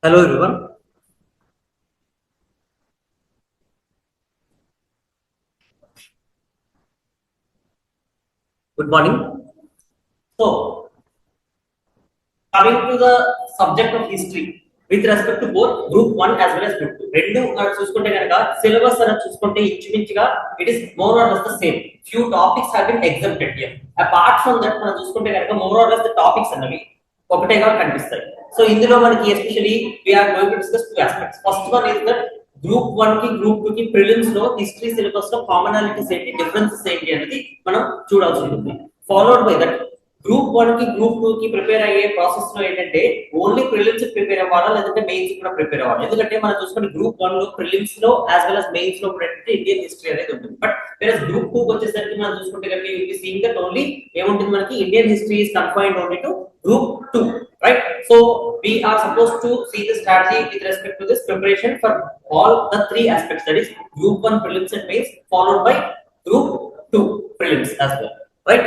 Hello everyone, good morning. So, coming to the subject of history with respect to both group 1 as well as group 2. రెండు చూసుకుంటే కనుక syllabus అనేది చూసుకుంటే ఇంచుమించుగా it is more or less the same. Few topics have been exempted here. Apart from that మనం చూసుకుంటే కనుక more or less the topics అనేవి ఒకటేగా కనిపిస్తాయి. సో ఇందులో మనకి especially we are going to discuss two aspects. First one is that group 1 కి group 2 కి ప్రిలిమ్స్ లో హిస్టరీ సిలబస్ లో కామనాలిటీస్ ఏంటి, డిఫరెన్సెస్ ఏంటి అనేది మనం చూడాల్సి ఉంటుంది. ఫాలోడ్ బై దట్ గ్రూప్ 1 కి గ్రూప్ 2 కి ప్రిపేర్ అయ్యే ప్రాసెస్ లో ఏంటంటే ఓన్లీ ప్రిలిమ్స్ ప్రిపేర్ అవ్వాలా లేదంటే మెయిన్స్ కూడా ప్రిపేర్ అవ్వాలి. ఎందుకంటే మనం చూసుకుంటే గ్రూప్ 1 లో ప్రిలిమ్స్ లో యాజ్ వెల్ as మెయిన్స్ లో కూడా ఏంటంటే ఇండియన్ హిస్టరీ అనేది ఉంటుంది. బట్ వేరస్ గ్రూప్ 2 కి వచ్చేసరికి మనం చూసుకుంటే కనుక you will be seeing that only ఏముంటుంది మనకి Indian history is confined only to group 2, right? So we are supposed to see the strategy with respect to this preparation for all the three aspects, that is group 1 prelims and mains followed by group 2 prelims as well, right?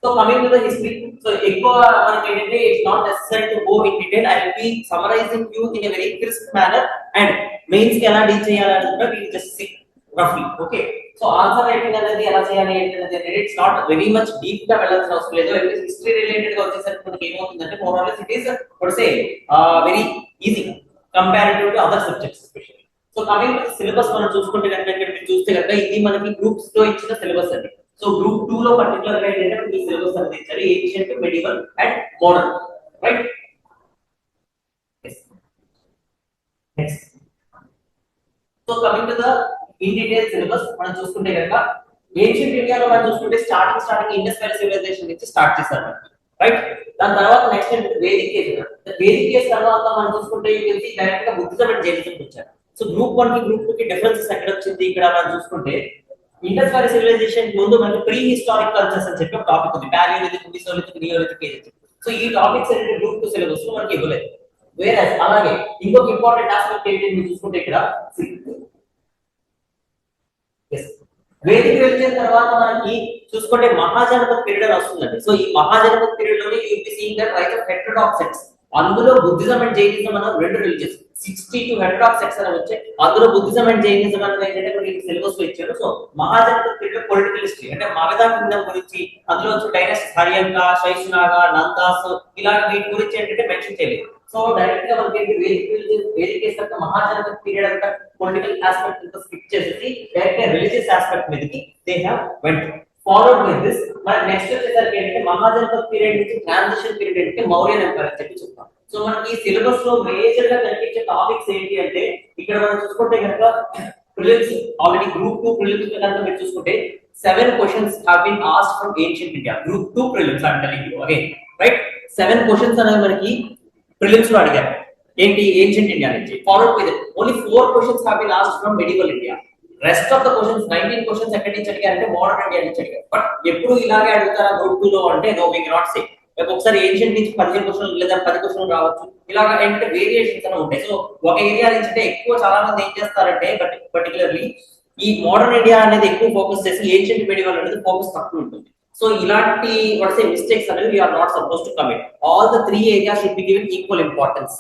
So coming to the history, so ఎక్కువ మనకి ఏంటంటే it's not necessary to go in detail. I will be summarizing you in a very crisp manner and mains కి ఎలా deal చేయాలి అంటే we just see roughly, okay? So answer writing అనేది ఎలా చేయాలి అంటే it's not very much deep గా వెళ్ళాల్సిన అవసరం లేదు. హిస్టరీ రిలేటెడ్ గా వచ్చేసరికి మనకి ఏమవుతుందంటే more or less it is what say very easy comparative to other subjects especially. So coming to syllabus మనం చూసుకుంటే కనుక ఇక్కడ మీరు చూస్తే కనుక ఇది మనకి గ్రూప్స్ లో ఇచ్చిన సిలబస్ అండి. సో గ్రూప్ 2 లో పర్టికులర్ గా ఏంటంటే ఈ సిలబస్ అనేది ఇచ్చారు, ancient, medieval and modern, right? Next, so coming to the in detail syllabus మనం చూసుకుంటే కనుక ఏన్షియంట్ ఇండియాలో మనం చూసుకుంటే స్టార్టింగ్ ఇండస్ వ్యాలీ సివిలైజేషన్ నుంచి స్టార్ట్ చేశారు, రైట్? దాని తర్వాత next Vedic age. Vedic age తర్వాత మనం చూసుకుంటే డైరెక్ట్ గా బుద్ధిజం అండ్ జైనిజం వచ్చారు. సో గ్రూప్ 1 కి గ్రూప్ 2 కి డిఫరెన్సెస్ ఎక్కడ వచ్చింది ఇక్కడ మనం చూసుకుంటే ఇండస్ వ్యాలీ సివిలైజేషన్ ముందు మనకి ప్రీ హిస్టారిక్ కల్చర్స్ అని చెప్పి ఒక టాపిక్ ఉంది, palaeolithic, mesolithic, neolithic age. So ఈ టాపిక్స్ అనేది గ్రూప్ 2 సిలబస్ లో మనకి ఇవ్వలేదు. వేరే అలాగే ఇంకొక ఇంపార్టెంట్ ఆస్పెక్ట్ ఏంటి మీరు చూసుకుంటే ఇక్కడ వేదిక రిలీజియన్ తర్వాత మనకి చూసుకుంటే మహాజనపద్ పీరియడ్ అని వస్తుందండి. సో ఈ మహాజనపద్ పీరియడ్ లోనే you will be seeing that rise of heterodox sects. అందులో బుద్ధిజం అండ్ జైనిజం అన్న రెండు రిలీజియన్స్ 62 హెటెరోడాక్స్ సెక్ట్స్ అని వచ్చాయి. అందులో బుద్ధిజం అండ్ జైనిజం అనేది ఏంటంటే మనకి సిలబస్ లో ఇచ్చారు. సో మహాజనపద్ పీరియడ్ పొలిటికల్ హిస్టరీ అంటే మగధ కింగ్డమ్ గురించి, అందులో వచ్చే డైనాసిటీ హర్యంక, శైశునాగ, నందాస్ ఇలాంటి వీటి గురించి ఏంటంటే మెన్షన్ చేయలేదు. సో డైరెక్ట్ గా మనకి వేదిక చేసిన మహాజనపద్ పీరియడ్ అంతా పొలిటికల్ ఆస్పెక్ట్ అంతా స్కిప్ చేసేసి డైరెక్ట్ గా రిలీజియస్ ఆస్పెక్ట్ మీదకి they have vent. Followed by this మన నెక్స్ట్ వచ్చేసరికి ఏంటంటే మహాజనపద్ పీరియడ్ నుంచి ట్రాన్సిషన్ పీరియడ్ అంటే మౌర్యన్ ఎంపైర్ అని చెప్పి చెప్తాం. సో మనకి సిలబస్ లో మేజర్ గా కనిపించే టాపిక్స్ ఏంటి అంటే ఇక్కడ మనం చూసుకుంటే కనుక ప్రిలిమ్స్ ఆల్రెడీ గ్రూప్ 2 ప్రిలిమ్స్ కనుక మీరు చూసుకుంటే 7 questions have been asked from ancient India. Group 2 prelims I am telling you again, right? 7 questions అనేవి మనకి ప్రిలిమ్స్ లో అడిగారు ఏంటి ఏన్షియంట్ ఇండియా నుంచి. Followed by that only 4 questions have been asked from medieval India. Rest of the questions 19 questions ఎక్కడి నుంచి అడిగారంటే modern India నుంచి అడిగారు. బట్ ఎప్పుడు ఇలాగే అడుగుతారా గ్రూప్ 2 లో అంటే నో, వి కెనాట్ సే. ఒకసారి ఏన్షియంట్ నుంచి 15 క్వశ్చన్లు లేదా 10 క్వశ్చన్లు రావచ్చు. ఇలాగా ఏంటంటే వేరియేషన్స్ అనేవి ఉంటాయి. సో ఒక ఏరియా నుంచి అంటే ఎక్కువ చాలా మంది ఏం చేస్తారంటే పర్టికులర్లీ ఈ మోడర్న్ ఇండియా అనేది ఎక్కువ ఫోకస్ చేసి ఏన్షియంట్ మెడివల్ అనేది ఫోకస్ తక్కువ ఉంటుంది. సో ఇలాంటి వాట్స్ మిస్టేక్స్ అనేవి we are not suppose to commit. All the 3 areas should be given equal importance.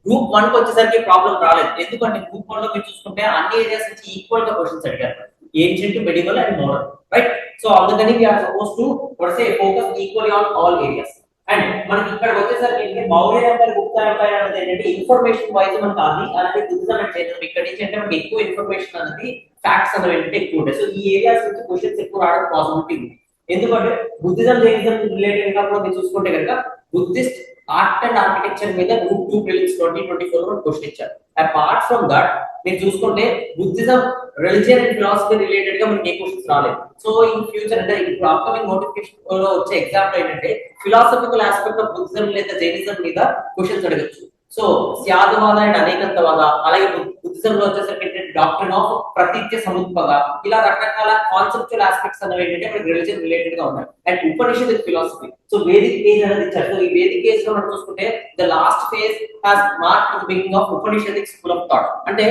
Group 1 కి వచ్చేసరికి ప్రాబ్లం రాలేదు, ఎందుకంటే గ్రూప్ 1 లో మీరు చూసుకుంటే అన్ని ఏరియాస్ నుంచి ఈక్వల్ గా క్వశ్చన్స్ అడిగారు, ancient, medieval and modern, right? So అందుకని we are suppose to what's focus equally on all areas. And మనకి ఇక్కడ వచ్చేసరికి ఏంటంటే మౌర్య ఎంపైర్, గుప్తా ఎంపైర్ అనేది ఏంటంటే ఇన్ఫర్మేషన్ వైజ్ మనకి అది అలాగే బుద్ధిజం అండ్ జైనిజం ఇక్కడ నుంచి అంటే మనకి ఎక్కువ ఇన్ఫర్మేషన్ అనేది ఫ్యాక్ట్స్ అనేవి ఏంటంటే ఎక్కువ ఉంటాయి. సో ఈ ఏరియాస్ నుంచి క్వశ్చన్స్ ఎక్కువ రావడం పాసిబిలిటీ ఉంది. ఎందుకంటే బుద్ధిజం, జైనిజం రిలేటెడ్ గా కూడా మీరు చూసుకుంటే కనుక బుద్ధిస్ట్ ఆర్ట్ అండ్ ఆర్కిటెక్చర్ మీద గ్రూప్ 2 ప్రిలిమ్స్ 2024 లో క్వశ్చన్ ఇచ్చారు. అపార్ట్ ఫ్రమ్ దట్ మీరు చూసుకుంటే Buddhism, religion and philosophy related గా మనకి ఏ క్వశ్చన్స్ రాలేదు. సో ఇన్ ఫ్యూచర్ అంటే ఇప్పుడు అప్కమింగ్ నోటిఫికేషన్ లో వచ్చే ఎగ్జామ్ లో ఏంటంటే ఫిలాసఫికల్ ఆస్పెక్ట్ ఆఫ్ బుద్ధిజం లేదా జైనిజం మీద క్వశ్చన్స్ అడగచ్చు. సో స్యాదవాద అండ్ అనేకంతవాద, అలాగే బుద్ధిజం లో వచ్చేసరికి ఏంటంటే డాక్ట్రిన్ ఆఫ్ ప్రతీత్య సముద్భవ, ఇలా రకరకాల కాన్సెప్చువల్ ఆస్పెక్ట్స్ అనేవి ఏంటంటే మనకి రిలిజియన్ రిలేటెడ్ గా ఉన్నాయి. And Upanishad philosophy. So Vedic age అనేది ఇచ్చారు. సో ఈ వేదిక్ ఏజ్ లో మనం చూసుకుంటే the last phase has marked the beginning of Upanishadic school of thought. అంటే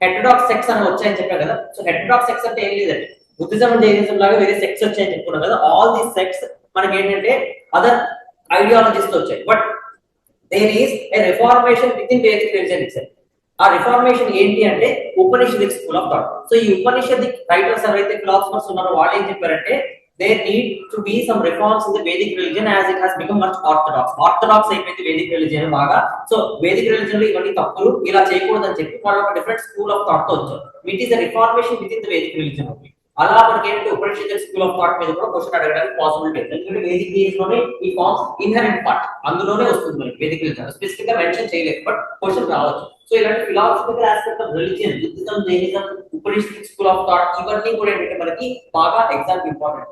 హెటెరోడాక్స్ సెక్ట్స్ అని వచ్చాయని చెప్పాను కదా. సో హెటెరోడాక్స్ సెక్ట్స్ అంటే ఏం లేదండి, బుద్ధిజం అండ్ జైనిజం లాగా వేరే సెక్ట్స్ వచ్చాయని చెప్పుకున్నాం కదా. ఆల్ దీస్ సెక్ట్స్ మనకి ఏంటంటే అదర్ ఐడియాలజీస్ తో వచ్చాయి. But there is a reformation within Vedic religion itself. ఆ రిఫార్మేషన్ ఏంటి అంటే Upanishadic school of thought. So ఈ ఉపనిషదిక్ రైటర్స్ ఎవరైతే ఫిలాసఫర్స్ ఉన్నారో వాళ్ళు ఏం చెప్పారంటే there need to be some reforms in the Vedic religion as it has become much orthodox. Orthodox అయిపోయింది వేదిక్ రిలిజియన్ బాగా. సో వేదిక్ రిలిజియన్ లో ఇవన్నీ తప్పులు, ఇలా చేయకూడదు అని చెప్పి వాళ్ళు ఒక డిఫరెంట్ స్కూల్ ఆఫ్ థాట్ తో వచ్చారు. It is the reformation with in the Vedic religion only. అలా మనకి ఏంటంటే ఉపనిషద్ స్కూల్ ఆఫ్ థాట్ మీద కూడా క్వశ్చన్ అడగడానికి పాసిబిలిటీ ఉంది. ఎందుకంటే వేదిక్ ఏజ్ లోనే ఈ ఫార్మ్స్ ఇన్హెరెంట్ పార్ట్ అందులోనే వస్తుంది మనకి వేదిక్ రిలిజియన్. స్పెసిఫిక్ గా మెన్షన్ చేయలేదు బట్ క్వశ్చన్ రావచ్చు. సో ఇలాంటి philosophical aspect of religion, Buddhism, Jainism, Upanishad school of thought ఇవన్నీ కూడా ఏంటంటే మనకి బాగా exam important.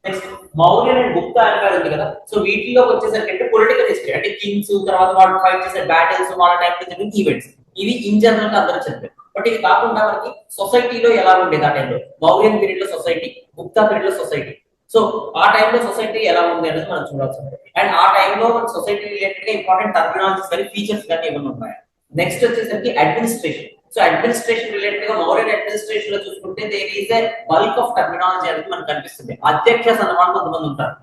Next Mauryan and Gupta empire ఉంది కదా. సో వీటిలో వచ్చేసరికి అంటే పొలిటికల్ హిస్టరీ అంటే కింగ్స్, తర్వాత వాళ్ళు ఫైట్ చేసే బ్యాటిల్స్, వాళ్ళ టైంలో జరిగిన ఈవెంట్స్, ఇవి ఇన్ జనరల్ గా అందరూ చదివారు. బట్ ఇది కాకుండా మనకి సొసైటీలో ఎలా ఉండేది ఆ టైంలో, మౌర్యన్ పీరియడ్ లో సొసైటీ, గుప్తా పీరియడ్ లో సొసైటీ. సో ఆ టైంలో సొసైటీ ఎలా ఉంది అనేది మనం చూడాల్సి ఉంటుంది. అండ్ ఆ టైంలో మన సొసైటీ రిలేటెడ్ గా ఇంపార్టెంట్ టర్మినాలజీస్ కానీ ఫీచర్స్ కానీ ఏమైనా ఉన్నాయి. నెక్స్ట్ వచ్చేసరికి అడ్మినిస్ట్రేషన్. సో అడ్మినిస్ట్రేషన్ రిలేటెడ్ గా మౌర్యన్ అడ్మినిస్ట్రేషన్ లో చూసుకుంటే there is a bulk of terminology అనేది మనకు కనిపిస్తుంది. అధ్యక్షస్ అన్నమాట కొంతమంది ఉంటారు.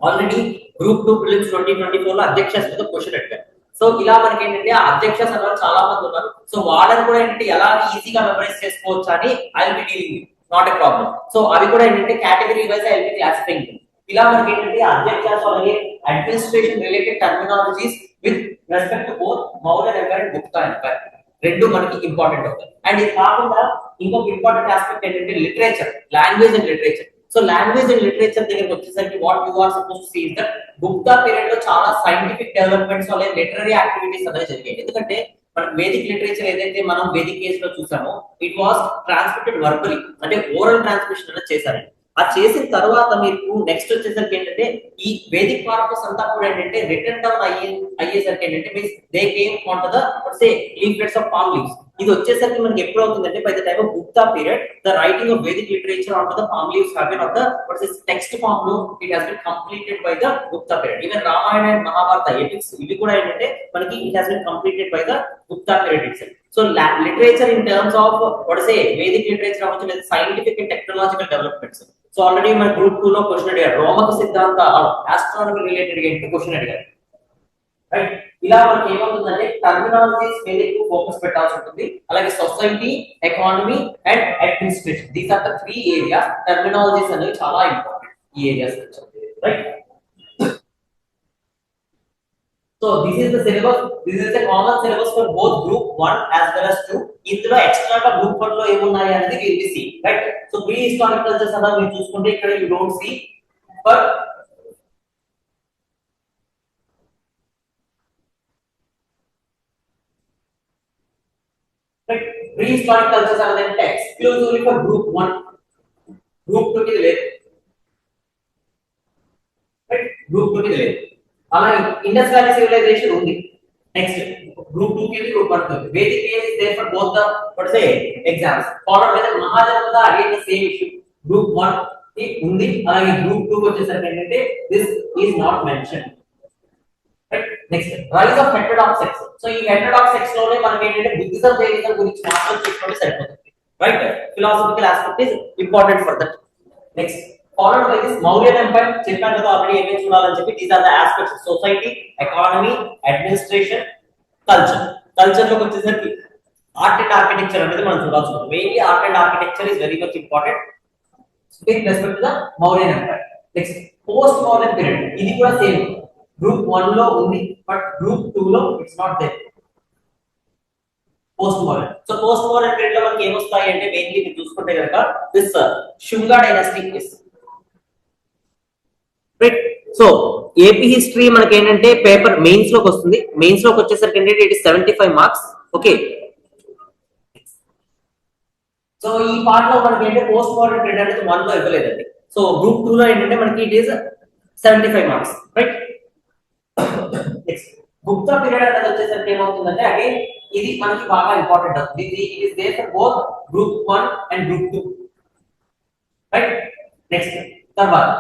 ఆల్రెడీ గ్రూప్ 2 ప్రిలిమ్స్ 2024 లో అధ్యక్షస్ మీద క్వశ్చన్ అడిగారు. సో ఇలా మనకి ఏంటంటే ఆ అధ్యక్షస్ అన్న వాళ్ళు చాలా మంది ఉన్నారు. సో వాళ్ళని కూడా ఏంటంటే ఎలా ఈజీగా మెమరైజ్ చేసుకోవచ్చు అని I will be dealing, not a problem. So అవి కూడా ఏంటంటే category wise I will be classifying. ఇలా మనకి ఏంటంటే అధ్యక్షస్ అలాగే administration related terminologies with respect to both Mauryan empire and Gupta empire రెండు మనకి ఇంపార్టెంట్ అవుతాయి. అండ్ ఇది కాకుండా ఇంకొక ఇంపార్టెంట్ ఆస్పెక్ట్ ఏంటంటే literature, language and literature. So language and literature దగ్గరికి వచ్చేసరికి what you are suppose to see is that Gupta period లో చాలా సైంటిఫిక్ డెవలప్మెంట్స్ అలాగే లిటరరీ యాక్టివిటీస్ అనేవి జరిగాయి. ఎందుకంటే మన వేదిక్ లిటరేచర్ ఏదైతే మనం వేదిక్ ఏజ్ లో చూసామో ఇట్ వాస్ ట్రాన్స్మిటెడ్ వర్బలీ, అంటే ఓరల్ ట్రాన్స్మిషన్ అనేది చేశారు. ఆ చేసిన తర్వాత మీకు నెక్స్ట్ వచ్చేసరికి ఏంటంటే ఈ వేదిక్ కార్పస్ అంతా కూడా ఏంటంటే రిటర్న్ డౌన్ అయ్యేసరికి ఏంటంటే means they came on to the say leaflets of palm leaves. ఇది వచ్చేసరికి మనకి ఎప్పుడు అవుతుందంటే by the time of Gupta period the writing of Vedic literature on to the palm leaves have been of the what is text form లో it has been completed by the Gupta period. Even Ramayana and Mahabharata epics ఇవి కూడా ఏంటంటే మనకి it has been completed by the Gupta period itself. So literature in terms of what say Vedic literature అవ్వచ్చు లేదా scientific and technological developments. So already మన group 2 లో question అడిగారు, రోమక సిద్ధాంత ఆస్ట్రానమీ రిలేటెడ్ గా క్వశ్చన్ అడిగారు. రైట్, ఇలా మనకి ఏమవుతుందంటే టర్మినాలజీస్ మీద ఎక్కువ ఫోకస్ పెట్టాల్సి ఉంటుంది. అలాగే society, economy and administration, these are the 3 areas. Terminologies అనేవి చాలా ఇంపార్టెంట్ ఈ areas. Right, so this is the syllabus, this is the common syllabus for both group 1 as well as 2. ఇందులో ఎక్స్ట్రా గా గ్రూప్ 1 లో ఏమున్నాయి అనేది we will see. Right, so pre historic cultures అలా మీరు చూసుకుంటే ఇక్కడ you don't see, but right pre historic cultures అనేది ఎక్స్క్లూజివ్లీ ఫర్ గ్రూప్ 1, గ్రూప్ 2 కి లేదు. రైట్, గ్రూప్ 2 కి లేదు. అలాగే ఇండస్ వ్యాలీ సివిలైజేషన్ ఉంది. నెక్స్ట్ గ్రూప్ 2 కి గ్రూప్ 1 కి Vedic age is there for both the what say exams. Followed by the Mahajanapada again the same issue, group 1 కి ఉంది. అలాగే గ్రూప్ 2 కి వచ్చేసరికి ఏంటంటే this is not mention. Right, next rise of heterodox sects. So ఈ heterodox sects లోనే మనకి ఏంటంటే బుద్ధిజం, జైనిజం గురించి మాత్రం చెప్పుకుంటే సరిపోతుంది. Right, philosophical aspect is important for that. Next followed by this Mauryan Empire. చెప్పాను కదా ఆల్రెడీ ఏమేమి చూడాలని చెప్పి. These are the aspects society, economy, administration, culture. Culture లోకి వచ్చేసరికి ఆర్ట్ అండ్ ఆర్కిటెక్చర్ అనేది మనం చూడాల్సి ఉంటుంది. Mainly art and architecture is very much important with respect to the Mauryan empire. Next post Mauryan period, ఇది కూడా సేమ్ గ్రూప్ 1 లో ఉంది బట్ గ్రూప్ 2 లో it's not there. Post Mauryan. So post Mauryan period లో మనకి ఏమొస్తాయి అంటే మెయిన్లీ మీరు చూసుకుంటే కనుక this Shunga dynasty is right. So AP history మనకి ఏంటంటే పేపర్ మెయిన్స్ లోకి వస్తుంది. మెయిన్స్ లోకి వచ్చేసరికి ఏంటంటే it is 75 marks. Okay, so ఈ పార్ట్ లో మనకి ఏంటంటే పోస్ట్ మోడర్న్ పీరియడ్ అనేది 1 లో ఇవ్వలేదండి. సో గ్రూప్ 2 లో ఏంటంటే మనకి it is 75 marks. Right, next Gupta period అనేది వచ్చేసరికి ఏమవుతుందంటే అగైన్ ఇది మనకి బాగా ఇంపార్టెంట్ అవుతుంది. It is there for both group 1 and group 2. Right, next తర్వాత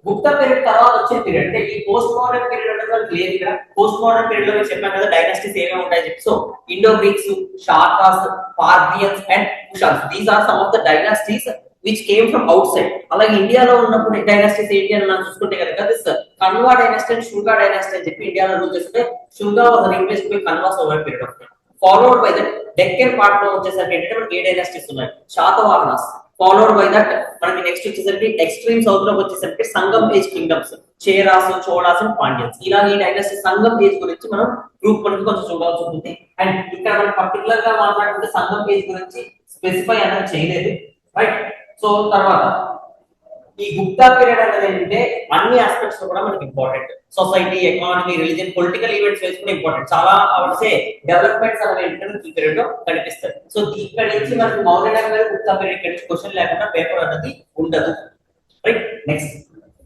గుప్తా పీరియడ్ తర్వాత వచ్చే పీరియడ్ అంటే ఈ పోస్ట్ మోడర్న్ పీరియడ్ అనేది మనకి లేదు. ఇక్కడ పోస్ట్ మోడర్న్ పీరియడ్ లో నేను చెప్పాను కదా డైనాసిటీస్ ఏమేమి ఉంటాయి చెప్పి. So Indo Greeks, Sakas, Parthians and Kushans, these are some of the dynasties which came from outside. అలాగే ఇండియాలో ఉన్నప్పుడు డైనాసిటీస్ ఏంటి అని మనం చూసుకుంటే కనుక this Kanva dynasty and Shunga dynasty అని చెప్పి ఇండియాలో రూల్ చేస్తుంటే Shunga was replaced by Kanvas over period of time. Followed by that Deccan part లో వచ్చేసరికి ఏంటంటే మనకి ఏ డైనాసిటీస్ ఉన్నాయి, శాతవాహనాస్. ఫాలోడ్ బై దట్ మనకి నెక్స్ట్ వచ్చేసరికి ఎక్స్ట్రీమ్ సౌత్ లోకి వచ్చేసరికి Sangam age kingdoms, Cheras, Cholas and Pandyas. ఇలా ఈ డైనాసిటీ సంగమ్ ఏజ్ గురించి మనం గ్రూప్ వన్ కొంచెం చూడాల్సి ఉంటుంది. అండ్ ఇక్కడ మనం పర్టికులర్ గా మాట్లాడుకుంటే సంగమ్ ఏజ్ గురించి స్పెసిఫై అనేది చేయలేదు, రైట్. సో తర్వాత ఈ గుప్తా పీరియడ్ అనేది ఏంటంటే అన్ని ఆస్పెక్ట్స్ లో కూడా మనకి important. Society, economy, religion, political events వేసుకుని ఇంపార్టెంట్. చాలా అవసే డెవలప్మెంట్స్ అనేవి ఏంటంటే ఈ పీరియడ్ లో కనిపిస్తాయి. సో ఇక్కడ నుంచి మనకి మౌర్య నగర్ గుప్తా పీరియడ్ నుంచి క్వశ్చన్ లేకుండా పేపర్ అనేది ఉండదు, రైట్. నెక్స్ట్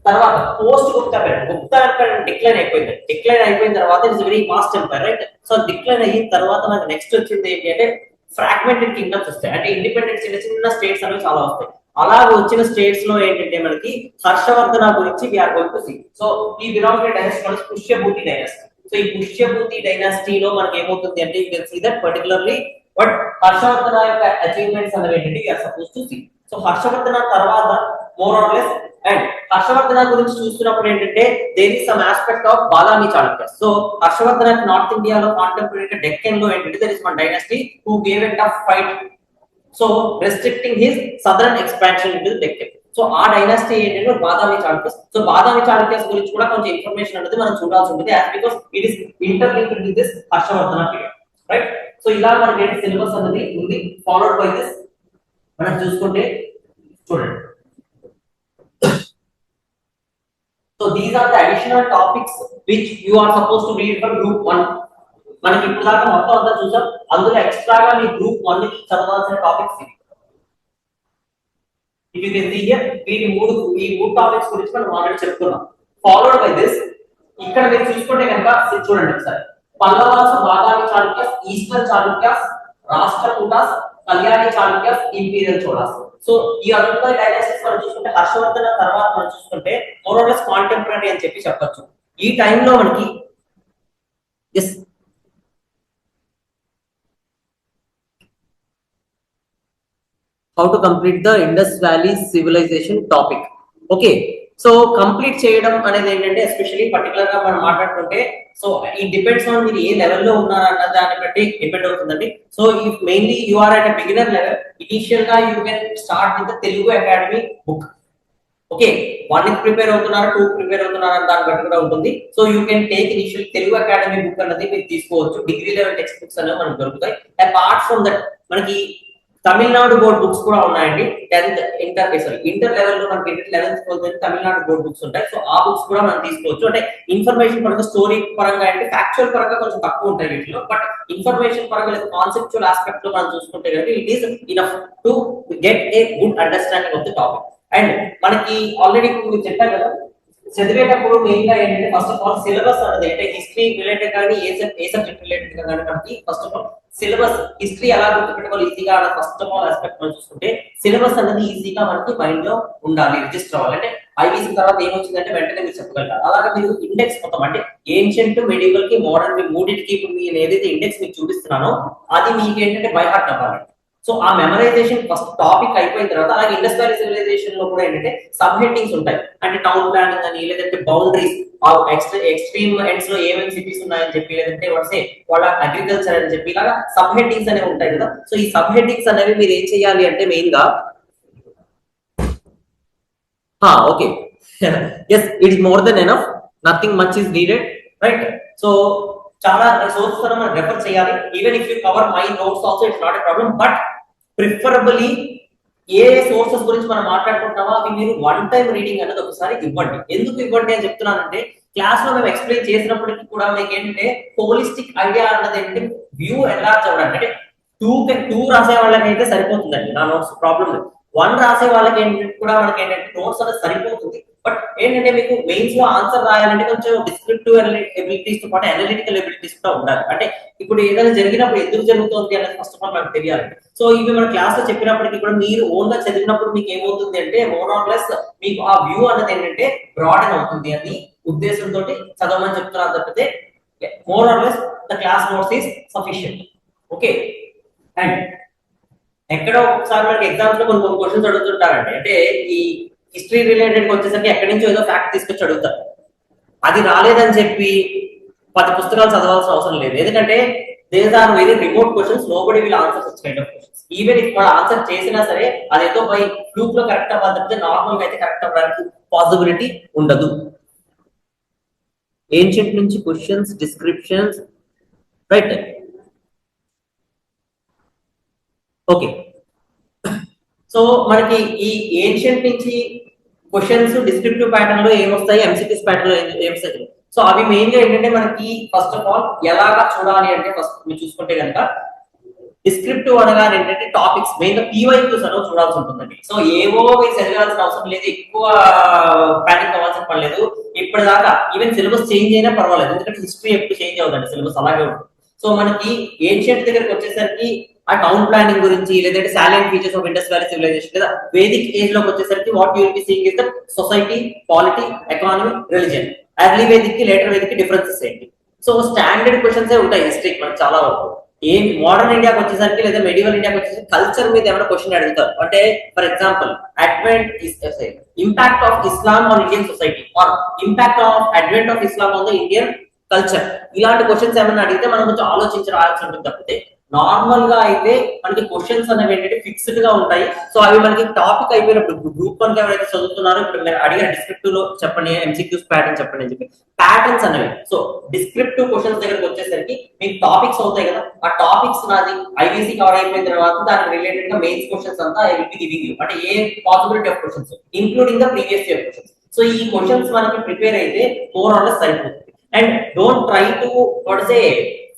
తర్వాత post Gupta period. Gupta empire decline అయిపోయింది. డిక్లైన్ అయిపోయిన తర్వాత it's very vast empire, right. So decline అయిన తర్వాత మనకి నెక్స్ట్ వచ్చింది ఏంటి అంటే ఫ్రాగ్మెంటెడ్ కింగ్డమ్స్ వస్తాయి. అంటే ఇండిపెండెంట్ చిన్న చిన్న స్టేట్స్ అనేవి చాలా వస్తాయి. అలా వచ్చిన స్టేట్స్ లో ఏంటంటే మనకి హర్షవర్ధన గురించి we are going to see. So ఈ belong to dynasty called Pushyabhuti dynasty. So ఈ పుష్యభూతి డైనాసిటీలో మనకి ఏమవుతుంది అంటే you can see that particularly but Harshavardhana యొక్క అచీవ్మెంట్స్ అనేవి ఏంటంటే we are suppose to see. So Harshavardhana తర్వాత more or less and Harshavardhana గురించి చూస్తున్నప్పుడు ఏంటంటే there is some aspect of Badami Chalukyas. So Harshavardhana north India contemporary Deccan లో ఏంటంటే there is one dynasty who gave a tough fight, so restricting his southern expansion into Deccan. So ఆ dynasty ఏంటంటే Badami Chalukyas. So Badami Chalukyas గురించి కూడా కొంచెం ఇన్ఫర్మేషన్ అనేది మనం చూడాల్సి ఉంటుంది as because it is interlinked with this Harshavardhana period, right. So ఇలా మనకి సిలబస్ అనేది ఉంది. ఫాలోడ్ బై దిస్ మనం చూసుకుంటే చూడండి. So these are the additional topics which you are suppose to read for group 1. మనకి ఇప్పుడు దాకా మొత్తం అంతా చూసాం. అందులో ఎక్స్ట్రాగా మీ గ్రూప్ 1 కి చదవాల్సిన టాపిక్స్ ఇవి. If you can see here ఈ మూడు టాపిక్స్ గురించి మనం ఆల్రెడీ చెప్పుకున్నాం. ఫాలోడ్ బై దిస్ ఇక్కడ మీరు చూసుకుంటే కనుక చూడండి ఒకసారి. Pallavas, Badami Chalukyas, eastern Chalukyas, Rashtrakutas, Kalyani Chalukyas, imperial Cholas. So ఈ అంతా డైనాసిటీస్ మనం చూసుకుంటే హర్షవర్ధన తర్వాత మనం చూసుకుంటే మోర్ ఆర్ లెస్ కాంటెంపరరీ అని చెప్పి చెప్పొచ్చు. ఈ టైంలో మనకి yes how to complete the Indus Valley civilization topic. Okay, so complete చేయడం అనేది ఏంటంటే ఎస్పెషల్లీ పర్టికులర్ గా మనం మాట్లాడుకుంటే సో ఈ డిపెండ్స్ ఆన్ మీరు ఏ లెవెల్లో ఉన్నారన్న దాన్ని బట్టి డిపెండ్ అవుతుందండి. So if mainly you are at beginner level, initial గా you can start with Telugu Academy book. Okay, 1 కి ప్రిపేర్ అవుతున్నారు, 2 కి ప్రిపేర్ అవుతున్నారు అని దాన్ని బట్టి కూడా ఉంటుంది. So you can take initial Telugu Academy book అనేది మీరు తీసుకోవచ్చు. డిగ్రీ లెవెల్ టెక్స్ట్ బుక్స్ అనేవి మనకు దొరుకుతాయి. అపార్ట్ ఫ్రమ్ దట్ మనకి తమిళనాడు బోర్డ్ బుక్స్ కూడా ఉన్నాయండి. 10th ఇంటర్ లెవెల్ లో మనకి 11th 12th Tamil Nadu board books ఉంటాయి. సో ఆ బుక్స్ కూడా మనం తీసుకోవచ్చు. అంటే ఇన్ఫర్మేషన్ పరంగా, స్టోరీ పరంగా అంటే ఫ్యాక్చువల్ పరంగా కొంచెం తక్కువ ఉంటాయి వీటిలో, బట్ ఇన్ఫర్మేషన్ పరంగా లేదా కాన్సెప్చువల్ ఆస్పెక్ట్ లో మనం చూసుకుంటే కనుక it is enough to get a good understanding of the topic. And మనకి ఆల్రెడీ మీరు చెప్పారు కదా, చదివేటప్పుడు మెయిన్ గా ఏంటంటే ఫస్ట్ ఆఫ్ ఆల్ సిలబస్ అనేది అంటే హిస్టరీ రిలేటెడ్ కానీ ఏ సబ్జెక్ట్ రిలేటెడ్ గా కానీ మనకి first of all syllabus history ఎలా గుర్తుపెట్టుకోవాలి ఈజీగా అన్న ఫస్ట్ ఆఫ్ ఆల్ ఆస్పెక్ట్ మనం చూసుకుంటే సిలబస్ అనేది ఈజీగా మనకి మైండ్ లో ఉండాలి, రిజిస్టర్ అవ్వాలి. అంటే ఐవీసీ తర్వాత ఏమొచ్చిందంటే వెంటనే మీరు చెప్పగలరు. అలాగే మీరు ఇండెక్స్ మొత్తం అంటే ఏన్షియంట్, మెడివల్ కి, మోడర్న్ కి మూడింటికి ఇప్పుడు నేను ఏదైతే ఇండెక్స్ మీకు చూపిస్తున్నానో అది మీకు ఏంటంటే బై హార్ట్ అవ్వాలి. సో ఆ మెమరైజేషన్ ఫస్ట్ టాపిక్ అయిపోయిన తర్వాత అలాగే ఇండస్ వ్యాలీ సివిలైజేషన్ లో కూడా ఏంటంటే సబ్ హెడ్డింగ్స్ ఉంటాయి. అంటే టౌన్ ప్లానింగ్ అని, లేదంటే బౌండరీస్, ఎక్స్ట్రీమ్ ఎండ్స్ లో ఏమేమి సిటీస్ ఉన్నాయని చెప్పి, లేదంటే వాళ్ళ అగ్రికల్చర్ అని చెప్పి ఇలాగా సబ్ హెడ్డింగ్స్ అనేవి ఉంటాయి కదా. సో ఈ సబ్ హెడ్డింగ్స్ అనేవి మీరు ఏం చేయాలి అంటే మెయిన్ గా okay yes it is more than enough, nothing much is needed, right. So చాలా సోర్సెస్ మనం రెఫర్ చేయాలి. Even if you cover my notes also it's not a problem, but preferably ఏ సోర్సెస్ గురించి మనం మాట్లాడుకుంటామో అవి మీరు 1 టైం రీడింగ్ అనేది ఒకసారి ఇవ్వండి. ఎందుకు ఇవ్వండి అని చెప్తున్నానంటే క్లాస్ లో మేము ఎక్స్ప్లెయిన్ చేసినప్పటికీ కూడా మీకు ఏంటంటే హోలిస్టిక్ ఐడియా అన్నది ఏంటంటే వ్యూ ఎన్లార్జ్ అవ్వడానికి. అంటే 2 రాసే వాళ్ళకి అయితే సరిపోతుందండి నా నోట్స్, ప్రాబ్లం లేదు. 1 రాసే వాళ్ళకి ఏంటంటే కూడా మనకి ఏంటంటే నోట్స్ అనేది సరిపోతుంది. బట్ ఏంటంటే మీకు మెయిన్స్ లో ఆన్సర్ రాయాలంటే కొంచెం డిస్క్రిప్టివ్ ఎబిలిటీస్ తో పాటు అనలిటికల్ ఎబిలిటీస్ కూడా ఉండాలి. అంటే ఇప్పుడు ఏదైనా జరిగినప్పుడు ఎందుకు జరుగుతుంది అనేది ఫస్ట్ ఆఫ్ ఆల్ మనకు తెలియాలి. సో ఇవి మన క్లాస్ లో చెప్పినప్పటికీ కూడా మీరు ఓన్ గా చదివినప్పుడు మీకు ఏమవుతుంది అంటే మోర్ ఆర్ లెస్ మీకు ఆ వ్యూ అనేది ఏంటంటే బ్రాడన్ అవుతుంది అని ఉద్దేశంతో చదవమని చెప్తున్నారు తప్పితే more or less the class notes is sufficient. Okay, and ఎక్కడో ఒకసారి మనకి ఎగ్జామ్స్ లో కొన్ని క్వశ్చన్స్ అడుగుతుంటారండి. అంటే ఈ హిస్టరీ రిలేటెడ్ వచ్చేసరికి ఎక్కడి నుంచో ఏదో ఫ్యాక్ట్ తీసుకొచ్చి అడుగుతారు. అది రాలేదని చెప్పి 10 పుస్తకాలు చదవాల్సిన అవసరం లేదు. ఎందుకంటే there are very remote questions, nobody will answer such kind of questions. Even if వాడు ఆన్సర్ చేసినా సరే అదేదో బై ఫ్లూక్ లో కరెక్ట్ అవ్వాలి, నార్మల్ గా అయితే కరెక్ట్ అవ్వడానికి పాసిబిలిటీ ఉండదు. ఏన్షియంట్ నుంచి questions, descriptions, right? Okay, so మనకి ఈ ఏన్షియంట్ నుంచి క్వశ్చన్స్ డిస్క్రిప్టివ్ ప్యాటర్న్ లో ఏమొస్తాయి, ఎంసీక్యూస్ ప్యాటర్న్ లో ఏమొస్తాయి. సో అవి మెయిన్ గా ఏంటంటే మనకి ఫస్ట్ ఆఫ్ ఆల్ ఎలాగా చూడాలి అంటే, ఫస్ట్ మీరు చూసుకుంటే కనుక డిస్క్రిప్టివ్ అనగా ఏంటంటే టాపిక్స్ మెయిన్ గా పీవైక్యూస్ అనో చూడాల్సి ఉంటుందండి. సో ఏవో మీరు చదివాల్సిన అవసరం లేదు, ఎక్కువ ప్యానిక్ అవ్వాల్సిన పని లేదు. ఇప్పటిదాకా ఈవెన్ సిలబస్ చేంజ్ అయినా పర్వాలేదు, ఎందుకంటే హిస్టరీ ఎప్పుడు చేంజ్ అవుతుంది, సిలబస్ అలాగే ఉంటుంది. సో మనకి ఏన్షియంట్ దగ్గరికి వచ్చేసరికి ఆ టౌన్ ప్లానింగ్ గురించి, లేదంటే salient features of Indus valley civilisation, లేదా వేదిక్ ఏజ్ లోకి వచ్చేసరికి what you will be seeing is the society, polity, economy, religion. Early Vedic కి లేటర్ వేదిక్ కి డిఫరెన్సెస్ ఏంటి? సో స్టాండర్డ్ క్వశ్చన్స్ ఉంటాయి హిస్టరీ మనకి చాలా వరకు. ఏం మోడర్న్ ఇండియాకి వచ్చేసరికి లేదా మెడివల్ ఇండియాకి వచ్చేసరికి కల్చర్ మీద ఏమైనా క్వశ్చన్ అడుగుతారు అంటే, for example impact of Islam on Indian society or impact of advent of Islam on the Indian culture, ఇలాంటి క్వశ్చన్స్ ఏమైనా అడిగితే మనం కొంచెం ఆలోచించి రాయాల్సి ఉంటుంది తప్పితే నార్మల్ గా అయితే మనకి క్వశ్చన్స్ అనేవి ఏంటంటే ఫిక్స్డ్ గా ఉంటాయి. సో అవి మనకి టాపిక్ అయిపోయినప్పుడు గ్రూప్ 1 ఎవరైతే చదువుతున్నారో ఇప్పుడు మీరు అడిగిన డిస్క్రిప్టివ్ లో చెప్పండి, ఎంసీక్యూస్ ప్యాటర్న్ చెప్పండి అని చెప్పి ప్యాటర్న్స్ అనేవి. సో డిస్క్రిప్టివ్ క్వశ్చన్స్ దగ్గరకు వచ్చేసరికి మీకు టాపిక్స్ అవుతాయి కదా, ఆ టాపిక్స్ నాది ఐవీసీ కవర్ అయిపోయిన తర్వాత దానికి రిలేటెడ్ గా మెయిన్స్ క్వశ్చన్స్ అంతా I will be giving you, అంటే a possibility of questions including the previous year questions. So ఈ క్వశ్చన్స్ మనకి ప్రిపేర్ అయితే మోర్ ఆన్ లెస్ సరిపోతుంది. And don't try to what is a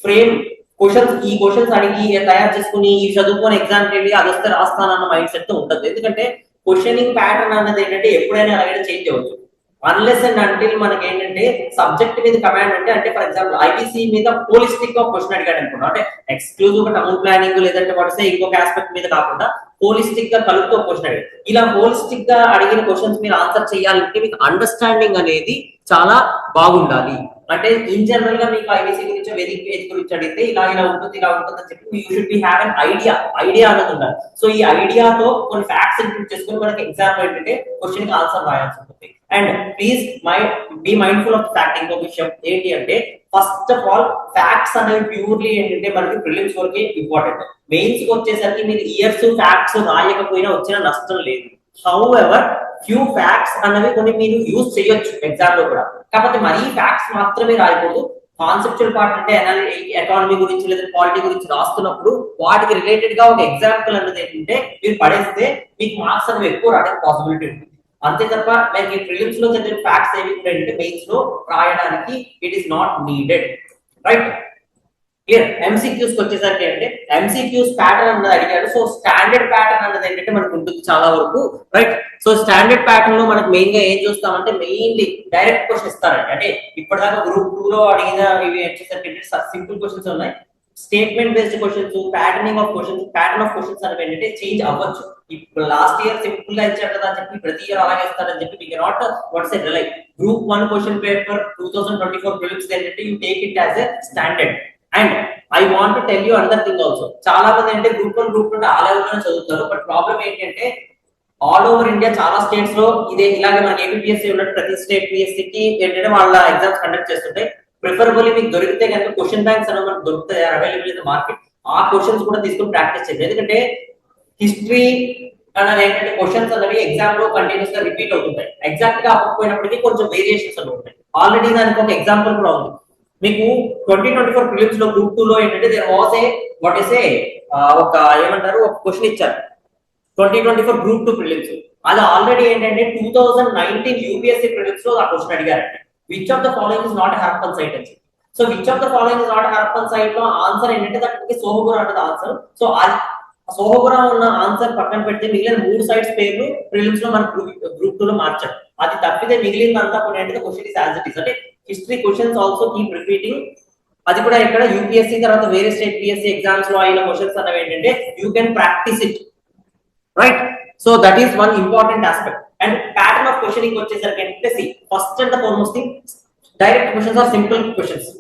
frame questions, ఈ questions అడిగి తయారు చేసుకుని ఈ చదువుకొని ఎగ్జామ్ వెళ్ళి అది వస్తే రాస్తానన్న మైండ్ సెట్ తో ఉంటుంది. ఎందుకంటే క్వశ్చనింగ్ ప్యాటర్న్ అన్నది ఏంటంటే ఎప్పుడైనా అలాగే చేంజ్ అవ్వచ్చు. అన్లెస్ అండ్ అంటిల్ మనకి ఏంటంటే సబ్జెక్ట్ మీద కమాండ్ ఉంటే, అంటే ఫర్ ఎగ్జాంపుల్ ఐబీసీ మీద హోలిస్టిక్ గా క్వశ్చన్ అడిగాడు అనుకున్నా, అంటే ఎక్స్క్లూజివ్ గా టౌన్ ప్లానింగ్ లేదంటే వాట్ ఇస్ ఇంకొక ఆస్పెక్ట్ మీద కాకుండా హోలిస్టిక్ గా కలుపుతో క్వశ్చన్ అడిగాడు. ఇలా హోలిస్టిక్ గా అడిగిన క్వశ్చన్స్ మీరు ఆన్సర్ చేయాలంటే మీకు అండర్స్టాండింగ్ అనేది చాలా బాగుండాలి. అంటే ఇన్ జనరల్ గా మీకు ఐబీసీ గురించి వేదిక్ పేజ్ గురించి అడిగితే ఇలా ఉంటుంది అని చెప్పి you should be have an idea అనేది ఉండాలి. సో ఈ ఐడియాతో కొన్ని ఫ్యాక్ట్స్ ఇంక్లూడ్ చేసుకుని మనకి ఎగ్జామ్ ఏంటంటే క్వశ్చన్ కి ఆన్సర్ రాయాల్సి ఉంటుంది. And please be mindful of fact. ఇంకో విషయం ఏంటి అంటే, ఫస్ట్ ఆఫ్ ఆల్ ఫ్యాక్ట్స్ అనేవి ప్యూర్లీ ఏంటంటే మనకి ప్రిలిమ్స్ వరకే ఇంపార్టెంట్. మెయిన్స్ కి వచ్చేసరికి మీరు ఇయర్స్ ఫ్యాక్ట్స్ రాయకపోయినా వచ్చిన నష్టం లేదు. హౌ ఎవర్ ఫ్యూ ఫ్యాక్ట్స్ అనేవి కొన్ని మీరు యూజ్ చేయొచ్చు ఎగ్జామ్ లో కూడా, కాకపోతే మరీ ఫ్యాక్ట్స్ మాత్రమే రాయకూడదు. కాన్సెప్చువల్ పార్ట్ అంటే ఎకానమీ గురించి లేదా పాలిటీ గురించి రాస్తున్నప్పుడు వాటికి రిలేటెడ్ గా ఒక ఎగ్జాంపుల్ అనేది ఏంటంటే మీరు పడేస్తే మీకు మార్క్స్ అనేవి ఎక్కువ రావడానికి పాసిబిలిటీ ఉంటుంది. అంతే తప్ప మనకి ప్రిలిమ్స్ లో చదివిన ఫ్యాక్ట్స్ ఏవి కూడా ఏంటంటే మెయిన్స్ లో రాయడానికి it is not needed, right? Clear. MCQs వచ్చేసరికి అంటే ఎంసీక్యూస్ ప్యాటర్న్ అన్నది అడిగాడు. సో స్టాండర్డ్ ప్యాటర్న్ అన్నది ఏంటంటే మనకు ఉంటుంది చాలా వరకు, రైట్? సో స్టాండర్డ్ ప్యాటర్న్ లో మనకు మెయిన్ గా ఏం చూస్తామంటే మెయిన్లీ డైరెక్ట్ క్వశ్చన్ ఇస్తారండి. అంటే ఇప్పటిదాకా గ్రూప్ 2 లో అడిగిన ఇవి వచ్చేసరికి సింపుల్ క్వశ్చన్స్ ఉన్నాయి. Statement based questions, patterning of questions, pattern of questions అనేవి ఏంటంటే చేంజ్ అవ్వచ్చు. ఇప్పుడు లాస్ట్ ఇయర్ సింపుల్ గా ఇచ్చారు కదా అని చెప్పి ప్రతి ఇయర్ అలాగే ఇస్తారని చెప్పి we cannot what say rely. Group 1 question paper 2024 prelims ఏంటంటే you take it as a standard. And I want to tell you another thing also. చాలా మంది అంటే గ్రూప్ 1 గ్రూప్ 2 ఆ లెవెల్ లోనే చదువుతారు. బట్ ప్రాబ్లం ఏంటంటే ఆల్ ఓవర్ ఇండియా చాలా states లో ఇదే ఇలాగే మనకి ఏపీఎస్సీ ఉన్నట్టు ప్రతి స్టేట్ పిఎస్సీకి ఏంటంటే వాళ్ళ ఎగ్జామ్స్ కండక్ట్ చేస్తుంటాయి. ప్రిఫరబుల్లీ మీకు దొరికితే కనుక క్వశ్చన్ బ్యాంక్స్ అనేవి మనకు దొరుకుతాయి అవైలబుల్ ఇన్ ద మార్కెట్. ఆ క్వశ్చన్స్ కూడా తీసుకుని ప్రాక్టీస్ చేయండి. ఎందుకంటే హిస్టరీ అనేది ఏంటంటే క్వశ్చన్స్ అనేవి ఎగ్జామ్ లో కంటిన్యూస్ గా రిపీట్ అవుతుంటాయి. ఎగ్జాక్ట్ గా అవ్వకపోయినప్పటికీ కొంచెం వేరియేషన్స్ అనేవి ఉంటాయి. ఆల్రెడీ దానికి ఒక ఎగ్జాంపుల్ కూడా ఉంది. మీకు 2024 ప్రిలిమ్స్ లో గ్రూప్ 2 లో ఏంటంటే there was a what is a ఒక ఏమంటారు ఒక క్వశ్చన్ ఇచ్చారు 2024 గ్రూప్ 2 ప్రిలిమ్స్. అది ఆల్రెడీ ఏంటంటే 2019 యూపీఎస్సీ ప్రిలిమ్స్ లో ఆ క్వశ్చన్ అడిగారంటే which of the following is not Harappan site అని. So which of the following is not Harappan site లో ఆన్సర్ ఏంటంటే దానికి సోహపురం అంటే ఆన్సర్. సో సోహపురం ఉన్న ఆన్సర్ పక్కన పెడితే మిగిలిన 3 సైట్స్ పేర్లు ప్రిలిమ్స్ లో మన గ్రూప్ 2 లో మార్చారు. అది తప్పితే మిగిలినంతా కూడా ఏంటంటే question is as it is. అంటే history questions also keep repeating. అది కూడా ఇక్కడ యూపీఎస్సీ తర్వాత వేరే స్టేట్ పిఎస్సీ ఎగ్జామ్స్ లో అయిన క్వశ్చన్స్ అనేవి ఏంటంటే you can practise it, right? So that is one important aspect. And pattern of questioning వచ్చేసరికి అంటే see first and the foremost thing direct questions or simple questions.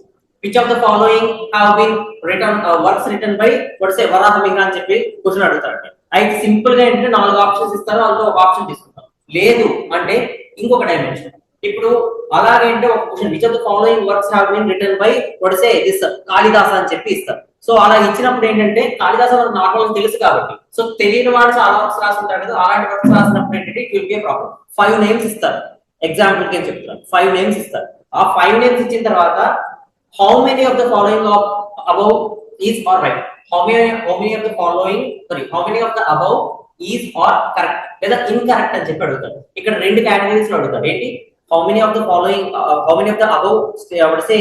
Which of the following have been written works written by what's a Varaha Mihira అని చెప్పి question అడుగుతారు. అయితే simple గా ఏంటంటే 4 options ఇస్తారు, అందులో ఒక ఆప్షన్ తీసుకుంటాం. లేదు అంటే ఇంకొక డైమెన్షన్. ఇప్పుడు అలాగంటే ఒక question which of the following works have been written by what say this Kalidasa అని చెప్పి ఇస్తారు. సో అలా ఇచ్చినప్పుడు ఏంటంటే కాళిదాస మనకు నార్మల్ తెలుసు కాబట్టి, సో తెలియని వాడు చాలా వర్క్స్ రాస్తుంటారు కదా, అలాంటి వర్క్స్ రాసినప్పుడు ఏంటంటే it will be problem. 5 names ఇస్తారు ఎగ్జాంపుల్ కి చెప్తాను. 5 నేమ్స్ ఇస్తారు. ఆ 5 నేమ్స్ ఇచ్చిన తర్వాత how many of the following of above is are right, how many of the following how many of the above is are correct లేదా incorrect అని చెప్పి అడుగుతారు. ఇక్కడ 2 కేటగిరీస్ లో అడుగుతారు. ఏంటి, how many of the following how many of the above say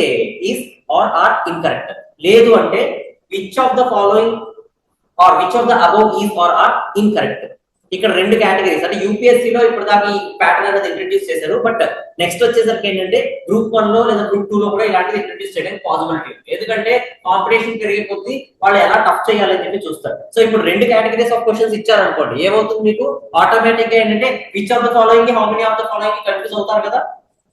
is are incorrect, లేదు అంటే which of the following or which of the above is are incorrect. ఇక్కడ 2 కేటగిరీస్ అంటే యూపీఎస్సీ లో ఇప్పుడు దాకా ఈ ప్యాటర్న్ అనేది ఇంట్రడ్యూస్ చేశారు. బట్ నెక్స్ట్ వచ్చేసరికి ఏంటంటే గ్రూప్ 1 లో లేదా గ్రూప్ 2 లో కూడా ఇలాంటివి ఇంట్రడ్యూస్ చేయడానికి పాసిబిలిటీ ఉంది. ఎందుకంటే కాంపిటీషన్ పెరిగే కొద్దీ వాళ్ళు ఎలా టఫ్ చేయాలని చెప్పి చూస్తారు. సో ఇప్పుడు 2 కేటగిరీస్ ఆఫ్ క్వశ్చన్స్ ఇచ్చారనుకోండి, ఏమవుతుంది మీకు ఆటోమేటిక్ గా ఏంటంటే which of the following how many of the following confuse అవుతారు కదా,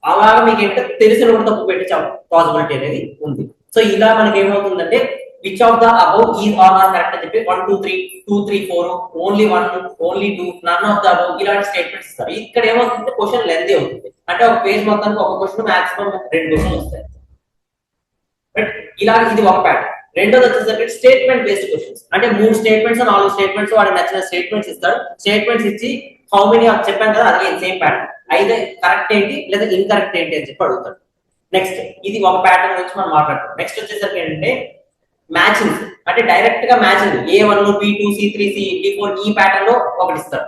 అలాగా మీకు ఏంటంటే తెలిసిన కూడా తప్పు పెట్టే పాసిబిలిటీ అనేది ఉంది. సో ఇలా మనకి ఏమవుతుందంటే which of the above is are correct అని చెప్పి 1 2 3 2 3 4 only 1 only 2 none of the above ఇలాంటి స్టేట్మెంట్స్ ఇస్తారు. ఇక్కడ ఏమవుతుందంటే క్వశ్చన్ లెంతీ అవుతుంది. అంటే ఒక పేజ్ మొత్తానికి ఒక క్వశ్చన్ మాక్సిమం 2 క్వశ్చన్లు వస్తాయి. బట్ ఇలా ఇది ఒక ప్యాటర్న్. రెండోది వచ్చేసరికి స్టేట్మెంట్ బేస్డ్ క్వశ్చన్స్. అంటే 3 స్టేట్మెంట్స్ 4 స్టేట్మెంట్స్ వాడికి నచ్చిన స్టేట్మెంట్స్ ఇస్తారు. స్టేట్మెంట్స్ ఇచ్చి హౌ మెనీ ఆఫ్ చెప్పాను కదా, అదే సేమ్ ప్యాటర్న్. అయితే కరెక్ట్ ఏంటి లేదా ఇన్కరెక్ట్ ఏంటి అని చెప్పి అడుగుతాడు. నెక్స్ట్ ఇది ఒక ప్యాటర్న్ గురించి మనం మాట్లాడుతాం. నెక్స్ట్ వచ్చేసరికి ఏంటంటే మ్యాచింగ్, అంటే డైరెక్ట్ గా matching A1 B2 C3 C4 ఈ ప్యాటర్న్ లో ఒకటి ఇస్తారు.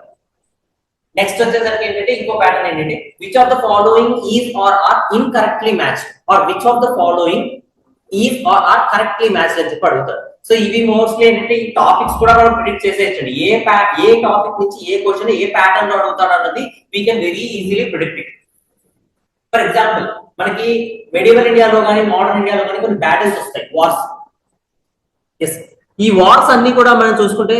నెక్స్ట్ వచ్చేసరికి ఏంటంటే ఇంకో ప్యాటర్న్ ఏంటంటే which of the following is are incorrectly match or which of the following is are correctly match అని చెప్పి అడుగుతారు. సో ఇవి మోస్ట్లీ ఏంటంటే ఈ టాపిక్స్ కూడా మనం ప్రిడిక్ట్ చేసేయచ్చండి. ఏ టాపిక్ నుంచి ఏ క్వశ్చన్ ఏ ప్యాటర్న్ లో అడుగుతాడు అన్నది we can very easily predict it. For example మనకి మెడివల్ ఇండియాలో కానీ మోడర్న్ ఇండియాలో కానీ కొన్ని బ్యాటిల్స్ వస్తాయి, వార్స్. ఈ వార్స్ అన్ని కూడా మనం చూసుకుంటే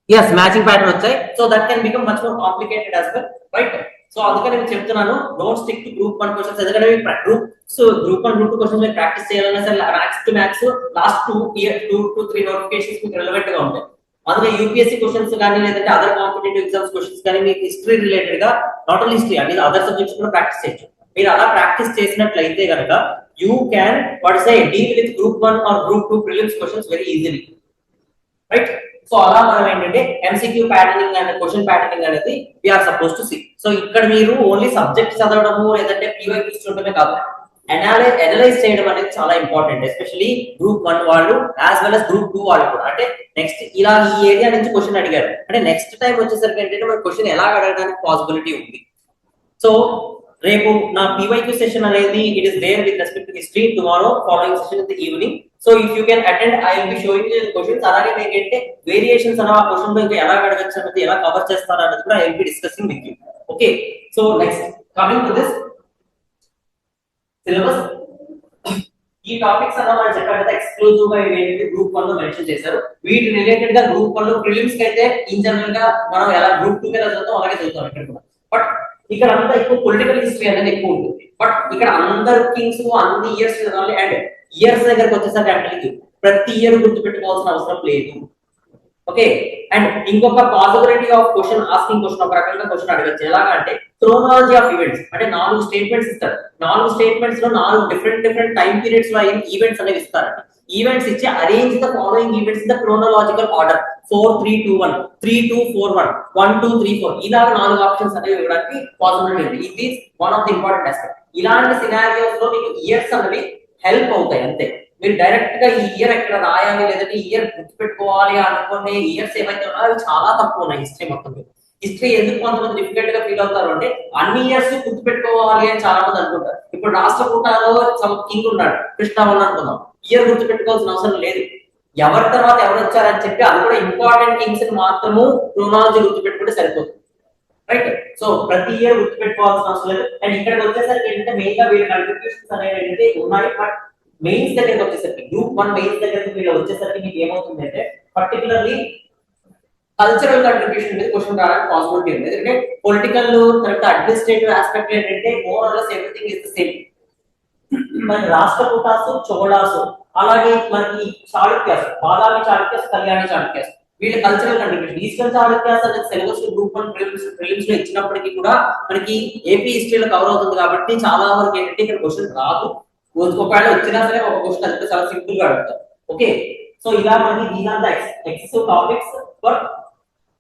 మ్యాచింగ్ ప్యాటర్న్ వచ్చాయి. So that can become much more complicated as well, right? So అందుకని నేను చెప్తున్నాను don't stick to group 1 questions. ఎందుకంటే గ్రూప్ 1 గ్రూప్ 2 క్వశ్చన్స్ మీరు ప్రాక్టీస్ చేయాలన్నా సరే maths to maths last 2 to 3 notifications మీకు రిలవెంట్ గా ఉంటాయి. అందులో యూపీఎస్సీ క్వశ్చన్స్ కానీ లేదంటే అదర్ కాంపిటేటివ్ ఎగ్జామ్స్ క్వశ్చన్స్ కానీ మీకు హిస్టరీ రిలేటెడ్ గా నాట్ ఓన్లీ హిస్టరీ అనేది అదర్ సబ్జెక్ట్స్ కూడా ప్రాక్టీస్ చేయొచ్చు. మీరు అలా ప్రాక్టీస్ చేసినట్లయితే కనుక you can deal with group 1 or group 2 prelims questions very easily, right? So అలా మనం ఏంటంటే MCQ patterning and question patterning అనేది we're suppose to see. So ఇక్కడ మీరు ఓన్లీ సబ్జెక్ట్ చదవడము లేదంటే పీవైక్యూస్ చూడటమే కాదు, అనలైజ్ చేయడం అనేది చాలా ఇంపార్టెంట్. ఎస్పెషల్లీ గ్రూప్ 1 వాళ్ళు యాజ్ వెల్ as గ్రూప్ 2 వాళ్ళు కూడా. అంటే నెక్స్ట్ ఇలా ఈ ఏరియా నుంచి క్వశ్చన్ అడిగారు అంటే నెక్స్ట్ టైం వచ్చేసరికి ఏంటంటే మన క్వశ్చన్ ఎలా అడగడానికి పాసిబిలిటీ ఉంది. సో రేపు నా పీవైక్యూ సెషన్ అనేది it is there with respect to history. Tomorrow following session in the evening. So if you can attend I will be showing you questions. అలాగే మీకు ఏంటంటే వేరియేషన్స్ అన్న క్వశ్చన్ లో ఇంకా ఎలా అడగచ్చు అనేది ఎలా కవర్ చేస్తారు అనేది కూడా I will be discussing with you. Okay, so next coming to this syllabus. ఈ టాపిక్స్ అన్న మనం చెప్పారు కదా ఎక్స్క్లూజివ్ గా ఏంటంటే గ్రూప్ 1 లో మెన్షన్ చేశారు. వీటి రిలేటెడ్ గా గ్రూప్ 1 లో ప్రిలిమ్స్ కి అయితే ఇన్ జనరల్ గా మనం ఎలా గ్రూప్ 2 కి ఎలా చదువుతాం అలాగే చదువుతాం ఇక్కడ కూడా. బట్ ఇక్కడ అంతా ఎక్కువ పొలిటికల్ హిస్టరీ అనేది ఎక్కువ ఉంటుంది. బట్ ఇక్కడ అందరు కింగ్స్ అన్ని ఇయర్స్ చదవాలి. అండ్ ఇయర్స్ దగ్గరకు వచ్చేసరికి అంటే ప్రతి ఇయర్ గుర్తు పెట్టుకోవాల్సిన అవసరం లేదు. ఓకే, అండ్ ఇంకొక possibility of question asking question ఒక రకంగా క్వశ్చన్ అడగచ్చు. ఎలాగా అంటే క్రోనాలజీ ఆఫ్ ఈవెంట్స్. అంటే 4 స్టేట్మెంట్స్ ఇస్తారు. 4 స్టేట్మెంట్స్ లో 4 డిఫరెంట్ టైం పీరియడ్స్ లో ఈవెంట్స్ అనేవి ఇస్తారంట. ఈవెంట్స్ ఇచ్చి arrange the following events in the chronological order 4 3 2 1 3 2 4 1 1 2 3 4 ఇలాగ 4 ఆప్షన్స్ అనేవి ఇవ్వడానికి పాసిబిలిటీ ఉంది. It is one of the important aspect. ఇలాంటి సినారియోస్ లో మీకు ఇయర్స్ అనేవి హెల్ప్ అవుతాయి అంతే. మీరు డైరెక్ట్ గా ఈ ఇయర్ ఎక్కడ రాయాలి లేదంటే ఈ ఇయర్ గుర్తుపెట్టుకోవాలి అనుకునే ఇయర్స్ ఏవైతే ఉన్నాయో అవి చాలా తక్కువ ఉన్నాయి హిస్టరీ మొత్తం. హిస్టరీ ఎందుకు కొంతమంది డిఫికల్ట్ గా ఫీల్ అవుతారు అంటే అన్ని ఇయర్స్ గుర్తుపెట్టుకోవాలి అని చాలా మంది అనుకుంటారు. ఇప్పుడు రాష్ట్రకూటాలో కింగ్ ఉన్నాడు, కృష్ణ అనుకుందాం, ఇయర్ గుర్తుపెట్టుకోవాల్సిన అవసరం లేదు. ఎవరి తర్వాత ఎవరు వచ్చారని చెప్పి అది కూడా ఇంపార్టెంట్ కింగ్స్ మాత్రము క్రోనాలజీ గుర్తుపెట్టుకుంటే సరిపోతుంది, రైట్? సో ప్రతి ఇయర్ గుర్తుపెట్టుకోవాల్సిన అవసరం లేదు. అండ్ ఇక్కడికి వచ్చేసరికి ఏంటంటే మెయిన్ గా వీళ్ళ కంట్రిబ్యూషన్స్ అనేవి ఏంటంటే ఉన్నాయి. బట్ మెయిన్స్ దగ్గరికి వచ్చేసరికి గ్రూప్ 1 మెయిన్స్ దగ్గరికి వీళ్ళు వచ్చేసరికి మీకు ఏమవుతుంది అంటే పర్టికులర్లీ కల్చరల్ కంట్రిబ్యూషన్ మీద క్వశ్చన్ రావడానికి పాసిబిలిటీ ఉంది. ఎందుకంటే పొలిటికల్ తర్వాత అడ్మినిస్ట్రేటివ్ ఆస్పెక్ట్ ఏంటంటే more or less everything is the same. మన రాష్ట్రకూటాసు చోళాసు అలాగే మనకి చాళుక్యాస్ బాదామి చాళుక్యాస్ కళ్యాణి చాళుక్యాస్ వీళ్ళ కల్చరల్ కంట్రిబ్యూషన్. ఈస్టర్న్ చాళుక్యాస్ అనేది సిలబస్ గ్రూప్ 1 ప్రిలిమ్స్ లో ఇచ్చినప్పటికీ కూడా మనకి ఏపీ హిస్టరీలో కవర్ అవుతుంది కాబట్టి చాలా వరకు ఏంటంటే ఇక్కడ క్వశ్చన్ రాదు. ఒకవేళ వచ్చినా సరే ఒక క్వశ్చన్ అంతే చాలా సింపుల్ గా అడుగుతారు. ఓకే, సో ఇలా మనకి these are the excessive topics for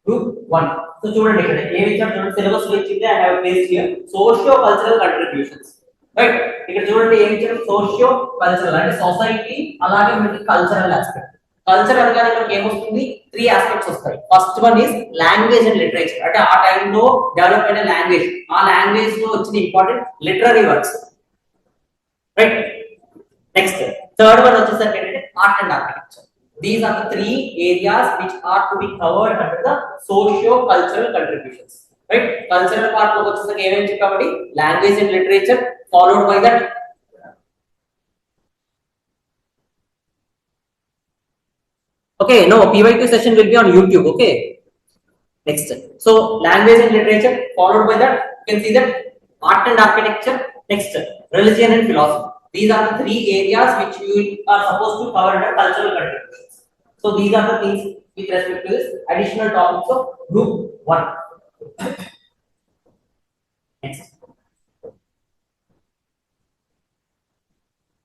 group 1. So చూడండి ఇక్కడ ఏమి ఇచ్చారు చూడండి, సిలబస్ లో ఇచ్చింది I have placed here socio cultural contributions. Right, ఇక్కడ చూడండి ఏమి ఇచ్చారు, సోషియో కల్చరల్ అంటే సొసైటీ, అలాగే మనకి కల్చరల్ ఆస్పెక్ట్. కల్చర్ అనగానే మనకి ఏమొస్తుంది, 3 ఆస్పెక్ట్స్ వస్తాయి. First one is language and literature, అంటే ఆ టైంలో డెవలప్ అయిన లాంగ్వేజ్, ఆ లాంగ్వేజ్ లో వచ్చిన important literary works. Right, next third one వచ్చేసరికి ఏంటంటే art and architecture. These are the 3 areas which are to be covered under the socio-cultural contributions. Right? Cultural part lo vachesaki em cheppamadi, language and literature, followed by that okay, no, PYQ session will be on YouTube. Okay, next, so language and literature, followed by that you can see that art and architecture. Next, religion and philosophy. These are the 3 areas which you are supposed to cover under cultural contributions. So these are the things with respect to this additional topics of group 1. Next,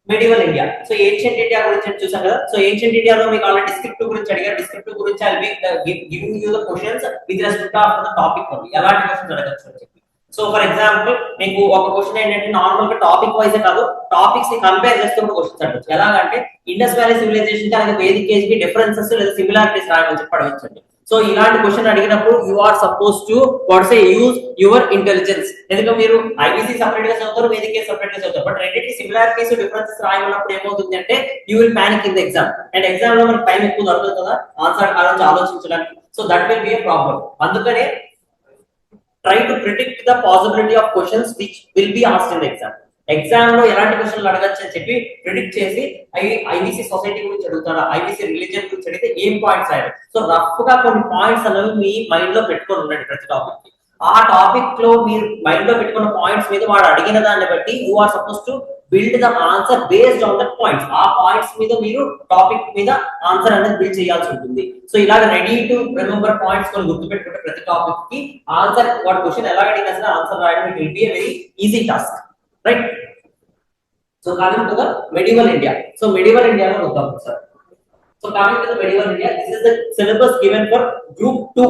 medieval India. So ancient India guరించి చూసాం కదా. So ancient India లో మీకు already descriptive గురించి అడిగారు. Descriptive గురించి I'll be giving you the questions with respect to the topic only. ఎలాంటి questions అడగచ్చు అని చెప్పి. సో ఫర్ ఎగ్జాంపుల్ మీకు ఒక క్వశ్చన్ ఏంటంటే నార్మల్ గా టాపిక్ వైజ్ కాదు, టాపిక్స్ ని కంపేర్ చేస్తూ క్వశ్చన్స్ అడగచ్చు. ఎలాగంటే ఇండస్ వ్యాలీ సివిలైజేషన్ కి అలాగే వేదిక్ ఏజ్ కి డిఫరెన్సెస్ లేదా సిమిలారిటీస్ రాయమని చెప్పి అడగచ్చండి. సో ఇలాంటి క్వశ్చన్ అడిగినప్పుడు you are suppose to what say use your intelligence. ఎందుకంటే మీరు ఐబీసీ సెపరేట్ గా చదువుతారు, వేదిక్ ఏజ్ సెపరేట్ గా చదువుతారు, బట్ రెండింటి సిమిలారిటీస్ డిఫరెన్సెస్ రాయమన్నప్పుడు ఏమవుతుంది అంటే you will panic in the exam. And exam లో మనకి టైం ఎక్కువ దొరకదు కదా ఆన్సర్ ఆలోచించడానికి. So that will be a problem. అందుకనే try to predict the possibility of questions which will be asked in the exam. Exam లో ఎలాంటి క్వశ్చన్లు అడగచ్చు అని చెప్పి ప్రిడిక్ట్ చేసి ఐబీసీ సొసైటీ గురించి అడుగుతారా, ఐబీసీ రిలీజియన్ గురించి అడిగితే ఏం పాయింట్స్ అయ్యారు. సో రఫ్ గా కొన్ని పాయింట్స్ అనేవి మీ మైండ్ లో పెట్టుకొని ఉండండి ప్రతి టాపిక్ కి. ఆ టాపిక్ లో మీరు మైండ్ లో పెట్టుకున్న పాయింట్స్ మీద వాడు అడిగిన దాన్ని బట్టి you are suppose to build the answer based on that points. ఆ పాయింట్స్ మీద మీరు టాపిక్ మీద ఆన్సర్ అనేది బిల్డ్ చేయాల్సి ఉంటుంది. సో ఇలాగ రెడీ టు రిమెంబర్ పాయింట్స్ కొన్ని గుర్తుపెట్టుకుంటే ప్రతి టాపిక్ కి ఆన్సర్ వాడు క్వశ్చన్ ఎలా అడిగినా సరే ఆన్సర్ రాయడం it will be a very easy task. Right, so coming to the medieval India. So medieval India లో వద్దాం sir. So coming to the medieval India, this is the syllabus given for group 2.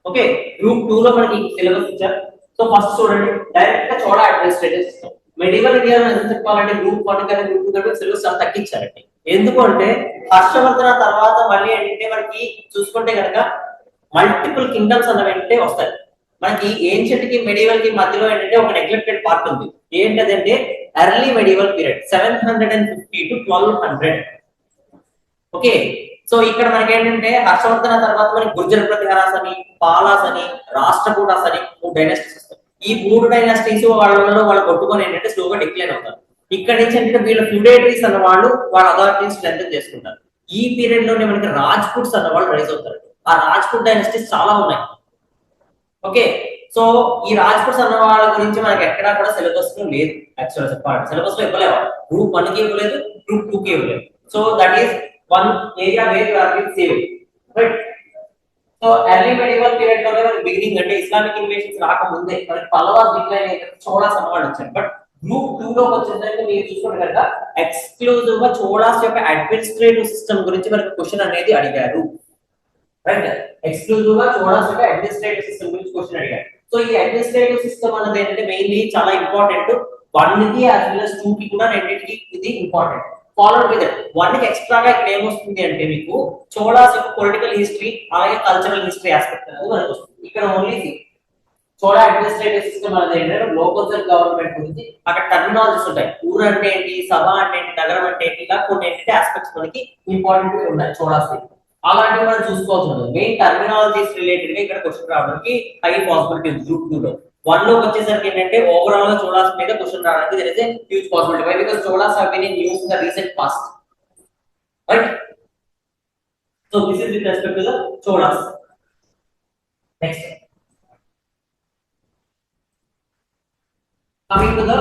Okay, group 2 లో మనకి syllabus ఇచ్చారు. So first చూడండి, direct గా చూడ administrative system. medieval India లో ఎంత చెప్పాలంటే గ్రూప్ 1 కన్నా గ్రూప్ 2 కంటే సిలబస్ చాలా తగ్గించారండి. ఎందుకు అంటే హర్షవర్ధన తర్వాత మళ్ళీ ఏంటంటే మనకి చూసుకుంటే కనుక మల్టిపుల్ కింగ్డమ్స్ అన్న వెంటనే వస్తాయి. మనకి ఏన్షియంట్ కి మెడివల్ కి మధ్యలో ఏంటంటే ఒక నెగ్లెక్టెడ్ పార్ట్ ఉంది. ఏంటంటే early medieval period 750 to 1200. Okay, so ఇక్కడ మనకి ఏంటంటే హర్షవర్ధన తర్వాత మనకి గుర్జర్ ప్రతిహారాస్ అని, పాలాస్ అని, రాష్ట్రకూటాస్ అని 3 డైనాసిటీస్ వస్తాయి. ఈ 3 డైనాసిటీస్ వాళ్ళు కొట్టుకొని ఏంటంటే స్లోగా డిక్లైన్ అవుతారు. ఇక్కడ నుంచి ఏంటంటే వీళ్ళ ఫ్యూడేటరీస్ అన్న వాళ్ళు వాళ్ళ అథారిటీస్ స్ట్రెంథెన్ చేసుకుంటారు. ఈ పీరియడ్ లోనే మనకి రాజ్పుట్స్ అన్న వాళ్ళు రైజ్ అవుతారు. ఆ రాజ్పుట్ డైనాసిటీస్ చాలా ఉన్నాయి. ఓకే, సో ఈ రాజ్పుట్స్ అన్న వాళ్ళ గురించి మనకి ఎక్కడా కూడా సిలబస్ లో లేదు. యాక్చువల్ చెప్పాలి సిలబస్ లో ఇవ్వలేవు. గ్రూప్ 1 కి ఇవ్వలేదు, గ్రూప్ 2 కి ఇవ్వలేదు. So that is one area where you are being saved. Right, so early medieval period లోనే మనకి బిగినింగ్ అంటే ఇస్లామిక్ ఇన్వేషన్స్ రాకముందే మనకి పల్లవాస్ డిక్లైన్ అయ్యారు, చోళాస్ అన్న వాళ్ళు వచ్చారు. బట్ గ్రూప్ 2 లోకి వచ్చేసరికి మీరు చూసుకుంటే కనుక ఎక్స్క్లూజివ్ గా చోళాస్ యొక్క అడ్మినిస్ట్రేటివ్ సిస్టమ్ గురించి మనకి క్వశ్చన్ అనేది అడిగారు. రైట్, ఎక్స్క్లూజివ్ గా చోళాస్ యొక్క అడ్మినిస్ట్రేటివ్ సిస్టమ్ గురించి క్వశ్చన్ అడిగారు. సో ఈ అడ్మినిస్ట్రేటివ్ సిస్టమ్ అనేది ఏంటంటే మెయిన్లీ చాలా ఇంపార్టెంట్. 1 కి as well as 2 కి కూడా రెండింటికి ఇది ఇంపార్టెంట్. ఫాలోడ్ విత్ 1 కి ఎక్స్ట్రాగా ఇక్కడ ఏమొస్తుంది అంటే మీకు చోళాస్ యొక్క పొలిటికల్ హిస్టరీ అలాగే కల్చరల్ హిస్టరీ ఆస్పెక్ట్ అనేది మనకు వస్తుంది. ఇక్కడ ఓన్లీ చోళా అడ్మినిస్ట్రేటివ్ సిస్టమ్ అనేది ఏంటంటే లోకల్ గవర్నమెంట్ గురించి అక్కడ టర్మినాలజీస్ ఉంటాయి. ఊరు అంటే ఏంటి, సభ అంటే ఏంటి, నగరం అంటే ఏంటి, ఇలా కొన్ని ఏంటంటే ఆస్పెక్ట్స్ మనకి ఇంపార్టెంట్ ఉన్నాయి చోళాస్. అలాంటివి మనం చూసుకోవాల్సి ఉంటుంది. మెయిన్ టర్మినాలజీస్ రిలేటెడ్ గా ఇక్కడ క్వశ్చన్ రావడానికి హై పాసిబిలిటీ గ్రూప్ 2 లో. 1 లోకి వచ్చేసరికి ఏంటంటే ఓవరాల్ గా చోళాస్ మీద క్వశ్చన్ రావడానికి there is a huge possibility. Why? Because Cholas have been in use in the recent past. Right? So this is with respect to the Cholas. Next, coming to the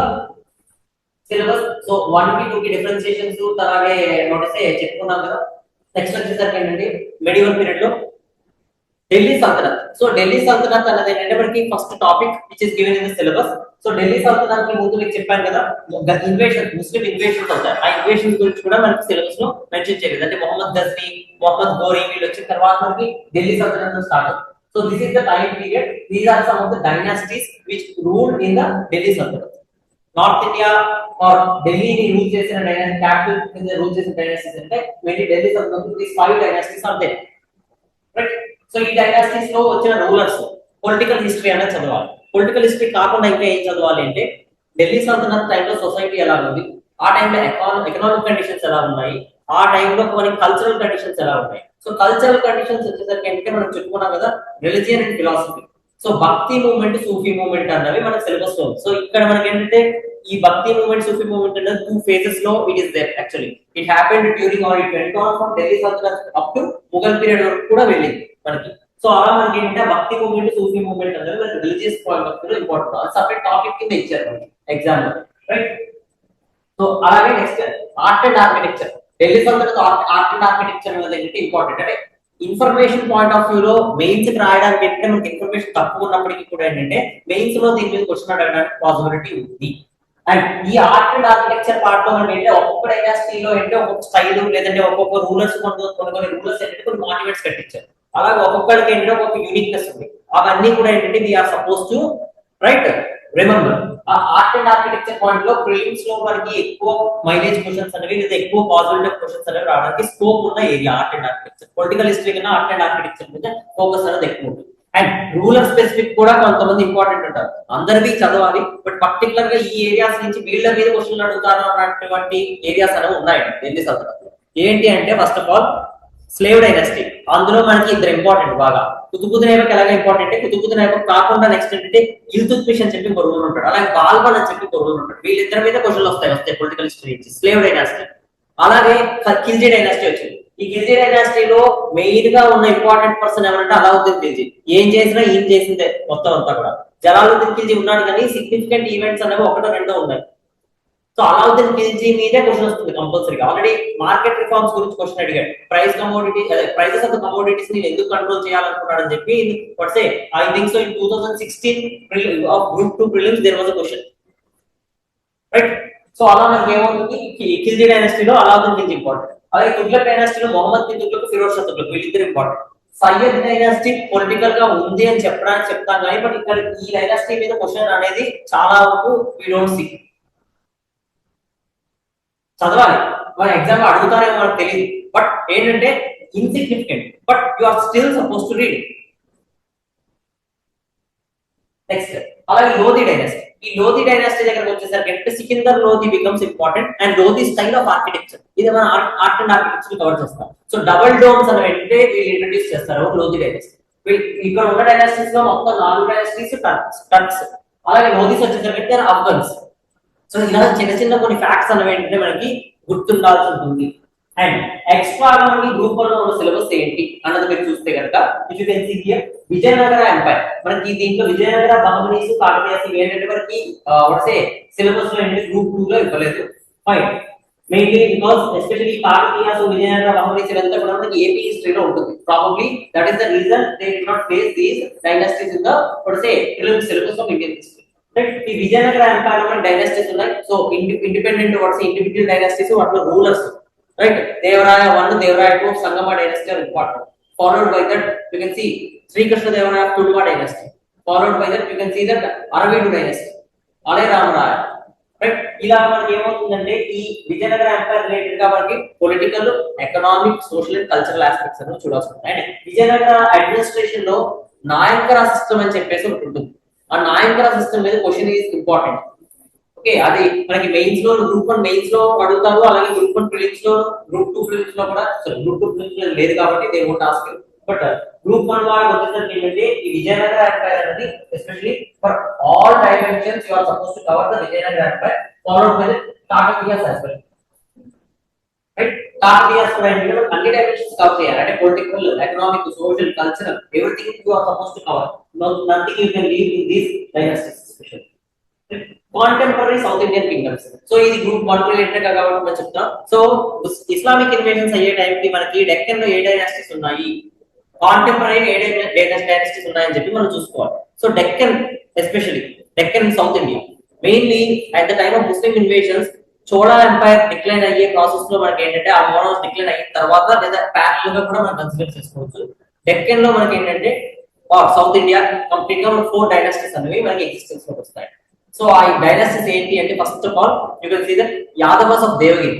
syllabus. So 1 కి 2 కి differentiations అలాగే notice చెప్పుకున్నాం కదా. Next వచ్చేసరికి ఏంటంటే medieval period లో Delhi sultanate. So Delhi sultanate అన్నది ఏంటంటే మనకి first topic which is given in the syllabus. So Delhi sultanate కి ముందు మీకు చెప్పాను కదా ఇన్వేషన్, ముస్లిం ఇన్వేషన్స్ అవుతాయి. ఆ ఇన్వేషన్స్ గురించి కూడా మనకి సిలబస్ లో మెన్షన్ చేయలేదు. అంటే మొహమ్మద్ గజ్నీ, మొహమ్మద్ ఘోరీ వీళ్ళు వచ్చిన తర్వాత మనకి ఢిల్లీ సల్తనత్ స్టార్ట్ అవుతుంది. So this is the time period. These are some of the dynasties which ruled in the Delhi sultanate. North India or ఢిల్లీని రూల్ చేసిన డైనాసిటీ, క్యాపిటల్ కింద రూల్ చేసిన డైనాసిటీస్ అంటే mainly Delhi sultanate. These 5 dynasties are there, right. So ఈ dynasties లో వచ్చిన rulers political history అనేది చదవాలి. పొలిటికల్ హిస్టరీ కాకుండా ఇంకా ఏం చదవాలి అంటే ఢిల్లీ సల్తనత్ టైంలో సొసైటీ ఎలా ఉంది, ఆ టైంలో ఎకనామిక్ కండిషన్స్ ఎలా ఉన్నాయి, ఆ టైంలో కొన్ని కల్చరల్ కండిషన్స్ ఎలా ఉన్నాయి. సో కల్చరల్ కండిషన్స్ వచ్చేసరికి అంటే మనం చెప్పుకున్నాం కదా రిలిజియన్ అండ్ ఫిలాసఫీ. సో భక్తి మూవ్మెంట్, సూఫీ మూవ్మెంట్ అన్నవి మనకి సిలబస్ లో ఉంది. సో ఇక్కడ మనకి ఏంటంటే ఈ భక్తి మూవ్మెంట్, సూఫీ మూవ్మెంట్ అనేది 2 phases లో it is there. Actually it happened during or it went on from Delhi sultanate up to Mughal period వరకు కూడా వెళ్ళింది మనకి. సో అలా మనకి ఏంటంటే భక్తి మూవ్మెంట్, సూఫీ మూవ్మెంట్ అనేది మనకి religious point of view important. అది సపరేట్ టాపిక్ కింద ఇచ్చారు మనకి ఎగ్జామ్ లో, రైట్. సో అలాగే next art and architecture. Delhi sultanate art and architecture అనేది ఏంటంటే ఇంపార్టెంట్. అంటే ఇన్ఫర్మేషన్ పాయింట్ ఆఫ్ వ్యూ లో మెయిన్స్ కి రాయడానికి ఏంటంటే మనకి ఇన్ఫర్మేషన్ తక్కువ ఉన్నప్పటికీ కూడా ఏంటంటే మెయిన్స్ లో దీని మీద క్వశ్చన్ అడగడానికి పాసిబిలిటీ ఉంది. అండ్ ఈ ఆర్ట్ అండ్ ఆర్కిటెక్చర్ పార్ట్ లో మనం ఏంటంటే ఒక్కొక్క డైనాసిటీలో అంటే ఒక్కొక్క స్టైల్ లేదంటే ఒక్కొక్క రూలర్స్ కొన్ని రూలర్స్ ఏంటంటే కొన్ని మాన్యుమెంట్స్ కట్టించారు. అలాగే ఒక్కొక్కరికి ఏంటంటే ఒక యూనిక్నెస్ ఉంది. అవన్నీ కూడా ఏంటంటే we are suppose to right remember. ఆ ఆర్ట్ అండ్ ఆర్కిటెక్చర్ పాయింట్ లో ప్రిలిమ్స్ లో మనకి ఎక్కువ మైలేజ్ క్వశ్చన్స్ అనేవి లేదా ఎక్కువ పాసిబిలిటీ క్వశ్చన్స్ అనేవి రావడానికి స్కోప్ ఉన్న area art and architecture. Political history కన్నా ఆర్ట్ అండ్ ఆర్కిటెక్చర్ మీద ఫోకస్ అనేది ఎక్కువ ఉంటుంది. అండ్ రూరల్ స్పెసిఫిక్ కూడా కొంతమంది ఇంపార్టెంట్ ఉంటారు. అందరివి చదవాలి, బట్ పర్టికులర్ గా ఈ ఏరియాస్ నుంచి వీళ్ళ మీద క్వశ్చన్లు అడుగుతారు అన్నటువంటి ఏరియాస్ అనేవి ఉన్నాయి ఢిల్లీ సల్తనత్. ఏంటి అంటే first of all slave dynasty. అందులో మనకి ఇద్దరు ఇంపార్టెంట్ బాగా. కుతుబుద్దీన్ ఐబక్ ఎలాగ ఇంపార్టెంట్ అంటే కుతుబుద్దీన్ ఐబక్ కాకుండా నెక్స్ట్ ఏంటంటే ఇల్తుత్మిష్ అని చెప్పి ఒక రూలర్ ఉంటాడు, అలాగే బాల్బన్ అని చెప్పి ఒక రూలర్ ఉంటాడు. వీళ్ళిద్దరి మీద క్వశ్చన్లు వస్తాయి పొలిటికల్ హిస్టరీ నుంచి. Slave dynasty. అలాగే ఖిల్జీ డైనాసిటీ వచ్చింది. ఈ ఖిల్జీ డైనాసిటీలో మెయిన్ గా ఉన్న ఇంపార్టెంట్ పర్సన్ ఎవరంటే అలావుద్దీన్ ఖిల్జీ. ఏం చేసినా ఈయన చేసిందే మొత్తం అంతా కూడా. జలాలుద్దీన్ ఖిల్జీ ఉన్నాడు కానీ సిగ్నిఫికెంట్ ఈవెంట్స్ అనేవి ఒకటో రెండో ఉన్నాయి. సో అలావుద్దీన్ ఖిల్జీ మీదే క్వశ్చన్ వస్తుంది కంపల్సరీగా. ఆల్రెడీ మార్కెట్ రిఫార్మ్స్ గురించి క్వశ్చన్ అడిగాడు. ప్రైసెస్ ఆఫ్ ద కమోడిటీస్ ని ఎందుకు కంట్రోల్ చేయాలనుకున్నాడు అని చెప్పి what's I think so in 2016 of group 2 prelims there was a question, right. So అలా మనకి ఏమవుతుంది ఖిల్జీ డైనాసిటీలో అలావుద్దీన్ ఖిల్జీ ఇంపార్టెంట్. అలాగే తుగ్లక్ డైనాసిటీలో మొహమ్మద్ బిన్ తుగ్లక్, ఫిరోజ్ షా తుగ్లక్ వీళ్ళిద్దరు ఇంపార్టెంట్. సయ్యద్ డైనాసిటీ పొలిటికల్ గా ఉంది అని చెప్పడానికి చెప్తాం కానీ బట్ ఇక్కడ ఈ డైనాసిటీ మీద క్వశ్చన్ అనేది చాలా వరకు వి డోంట్ సీ. చదవాలి, మన ఎగ్జామ్ అడుగుతారేమో మనకు తెలియదు, బట్ ఏంటంటే insignificant, but you are still suppose to read. Next అలాగే లోధి డైనాసిటీ. ఈ లోధి డైనాసిటీ దగ్గరకు వచ్చేసరికి అంటే Sikandar Lodi becomes important and Lodi style of architecture. ఇది మన ఆర్ట్ అండ్ ఆర్కిటెక్చర్ కవర్ చేస్తాం. సో డబుల్ డోమ్స్ అని అంటే వీళ్ళు ఇంట్రడ్యూస్ చేస్తారు లోధి డైనాసిటీ. ఇక్కడ ఉన్న డైనాసిటీస్ లో మొత్తం 4 డైనాసిటీస్ టర్క్స్. అలాగే లోధిస్ వచ్చేసరికి అఫ్ఘన్స్. సో ఇలా చిన్న చిన్న కొన్ని ఫ్యాక్ట్స్ అనేవి ఏంటంటే మనకి గుర్తుండాల్సి ఉంటుంది. అండ్ ఎక్స్ట్రా మనకి గ్రూప్ 1 లో ఉన్న సిలబస్ ఏంటి అన్నది మీరు చూస్తే కనుక if you can see here Vijayanagara empire. మనకి దీంట్లో విజయనగర, బహమనీస్, కాకతీయాస్ ఏంటంటే మనకి వాట్స్ సిలబస్ లో ఏంటి గ్రూప్ 2 లో ఇవ్వలేదు. Fine, mainly because especially Kakatiyas, Vijayanagara, Bahmanis ఇదంతా కూడా మనకి ఏపీ హిస్టరీలో ఉంటుంది. Probably that is the reason they did not face these dynasties in the what's syllabus of Indian history. ఈ విజయనగర ఎంపైర్ లో డైనాసిటీస్ ఉన్నాయి. So independent what's individual dynasties, వాటిలో rulers, right. Devaraya 1, Devaraya 2, Sangama dynasty are important. Followed by that you can see Srikrishna Devaraya Tuluva dynasty. Followed by that you can see that Aravidu dynasty, Aliya Ramaraya, right. ఇలా మనకి ఏమవుతుందంటే ఈ Vijayanagara empire related గా మనకి political, economic, social and cultural aspects అని చూడాల్సి ఉంటుంది. అండ్ విజయనగర అడ్మినిస్ట్రేషన్ లో నాయంకర సిస్టమ్ అని చెప్పేసి ఒకటి ఉంటుంది. ఆ నాయంకర సిస్టమ్ మీద క్వశ్చన్ ఈజ్ ఇంపార్టెంట్. ఓకే, అది మనకి మెయిన్స్ లో గ్రూప్ 1 మెయిన్స్ లో అడుగుతారు. అలాగే గ్రూప్ 1 ప్రిలిమ్స్ లో, గ్రూప్ 2 ప్రిలిమ్స్ లో కూడా. గ్రూప్ 2 ప్రిలిమ్స్ లో లేదు కాబట్టి they won't ask. But group 1 వాళ్ళకి వచ్చేసరికి ఏంటంటే ఈ విజయనగర ఎంపైర్ అనేది especially for all dimensions you are suppose to cover the Vijayanagara empire followed by the Kakatiyas as well, right. Kakatiyas కూడా ఏంటంటే అన్ని డైమెన్షన్స్ కవర్ చేయాలి. అంటే political, economic, social, cultural everything you are suppose to cover. Nothing you can leave in these dynasties especially. Contemporary south Indian kingdoms. So ఇది group 1 related గా కాబట్టి మనం చెప్తాం. సో ఇస్లామిక్ ఇన్వేషన్స్ అయ్యే టైంకి మనకి డెక్కన్ లో ఏ డైనాసిటీస్ ఉన్నాయి కాంటెంపరీ ఏ డైనాసిటీస్ ఉన్నాయని చెప్పి మనం చూసుకోవాలి. So Deccan especially Deccan south India mainly at the time of Muslim invasions Chola empire decline అయ్యే ప్రాసెస్ లో మనకి ఏంటంటే ఆ మోడల్స్ డిక్లైన్ అయిన తర్వాత లేదా ప్యారల్ గా కూడా మనం కన్సిడర్ చేసుకోవచ్చు. డెక్కన్ లో మనకి ఏంటంటే సౌత్ ఇండియా కంప్లీట్ గా 4 డైనాసిటీస్ అనేవి మనకి ఎగ్జిస్టెన్స్ లోకి వస్తాయి. సో ఆ డైనాసిటీస్ ఏంటి అంటే first of all you can see that Yadavas of Devagiri,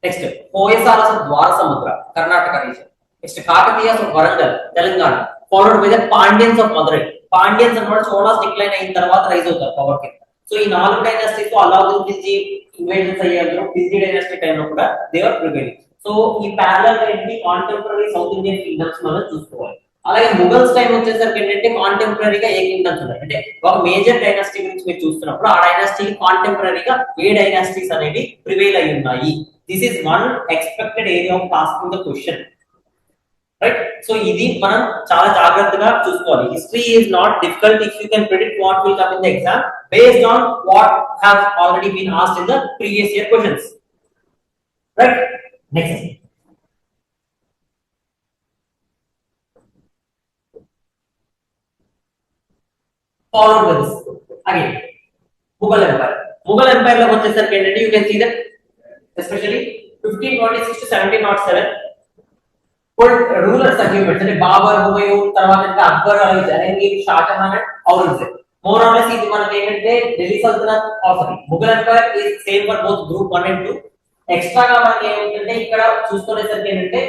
next Hoysalas of Dwarasamudra Karnataka region, next Kakatiyas of Warangal Telangana, followed by the Pandyans of Madurai. Pandyans అన్నమాట చోళాస్ డిక్లైన్ అయిన తర్వాత రైజ్ అవుతారు పవర్ కి. సో ఈ 4 డైనాసిటీస్ తో అలావుద్దీన్ ఖిల్జీ ఇన్వేషన్స్ అయ్యారు, ఖిల్జీ డైనాసిటీ టైంలో కూడా దే ఆర్ ప్రివైలింగ్. సో ఈ ప్యారలల్ ఏంటి కాంటెంపరీ సౌత్ ఇండియన్ కింగ్డమ్స్ మనం చూసుకోవాలి. అలాగే ముగల్స్ టైం వచ్చేసరికి ఏంటంటే కాంటెంపరీగా ఏ కింగ్డమ్స్ ఉన్నాయి అంటే ఒక మేజర్ డైనాసిటీ గురించి మీరు చూస్తున్నప్పుడు ఆ డైనాసిటీ కాంటెంపరీగా ఏ డైనాసిటీస్ అనేవి ప్రివైల్ అయి ఉన్నాయి. This is one expected area of asking the question, right? So ఇది మనం చాలా జాగ్రత్తగా చూసుకోవాలి. History is not difficult if you can predict what will come in the exam based on what have already been asked in the previous year questions, right? Next followed by this again Mughal Empire. Mughal Empire లో వచ్చేసరికి ఏంటంటే you can see that especially 1526 to 1707 rulers achievements అంటే బాబర్, హుమయూన్, తర్వాత ఇంకా Akbar, Jahangir, Shahjahan and Aurangzeb. More or less ఇది మనకి ఏంటంటే Delhi sultanate of Mughal empire is same for both group 1 and 2. ఎక్స్ట్రాగా మనకి ఏమిటంటే ఇక్కడ చూసుకునేసరికి ఏంటంటే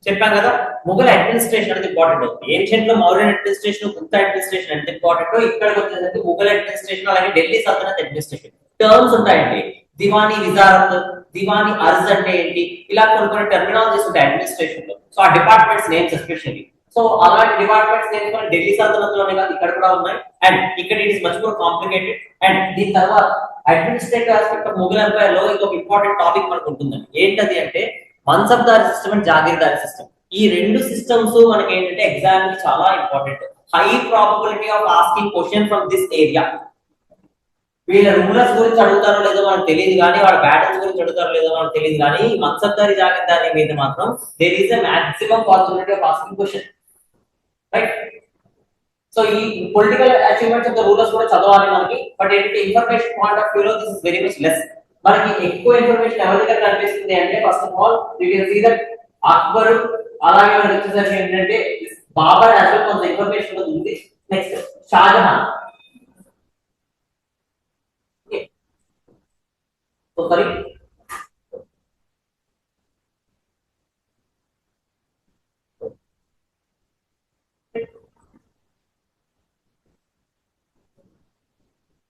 చెప్పాం కదా ముఘల్ అడ్మినిస్ట్రేషన్ అనేది ఇంపార్టెంట్ అవుతుంది. ఏన్షియంట్ లో మౌర్యన్ అడ్మినిస్ట్రేషన్, గుప్తా అడ్మినిస్ట్రేషన్ ఎంత ఇంపార్టెంట్, ఇక్కడికి వచ్చేసరికి ముఘల్ అడ్మినిస్ట్రేషన్ అలాగే ఢిల్లీ సల్తనత్ అడ్మినిస్ట్రేషన్ టర్మ్స్ ఉంటాయండి. దివానీ విజారత్, దివానీ అర్జ్ అంటే ఏంటి, ఇలా కొన్ని టెర్మినాలజీస్ ఉంటాయి అడ్మినిస్ట్రేషన్ లో. సో ఆ డిపార్ట్మెంట్స్ నేమ్స్ ఎస్పెషల్లీ, సో అలాంటి డిపార్ట్మెంట్స్ నేమ్స్ మన ఢిల్లీ సల్తనత్ లోనే కాదు ఇక్కడ కూడా ఉన్నాయి. అండ్ ఇక్కడ it is much more complicated. And దీని తర్వాత administrative aspect of Mughal empire లో ఇంకొక ఇంపార్టెంట్ టాపిక్ మనకు ఉంటుందండి. ఏంటది అంటే mansabdari system and jagirdari system. ఈ రెండు సిస్టమ్స్ మనకి ఏంటంటే ఎగ్జామ్ కి చాలా important. High probability of asking question from this area. వీళ్ళ రూలర్స్ గురించి అడుగుతారో లేదో మనకు తెలియదు కానీ వాళ్ళ బ్యాటిల్స్ గురించి అడుగుతారో లేదో మనకు తెలియదు కానీ మన్సబ్దారీ జాగీర్దారీ మీద మాత్రం there is a maximum possibility of asking question, right? So ఈ political achievements of the rulers కూడా చదవాలి మనకి. బట్ ఏంటంటే ఇన్ఫర్మేషన్ పాయింట్ ఆఫ్ వ్యూలో this is very much less. మనకి ఎక్కువ ఇన్ఫర్మేషన్ ఎవరి దగ్గర కనిపిస్తుంది అంటే first of all you can see that Akbar, అలాగే మనకి వచ్చేసరికి ఏంటంటే బాబర్ యాజ్ వెల్ కొంత ఇన్ఫర్మేషన్ ఉంది. Next Shahjahan, so sorry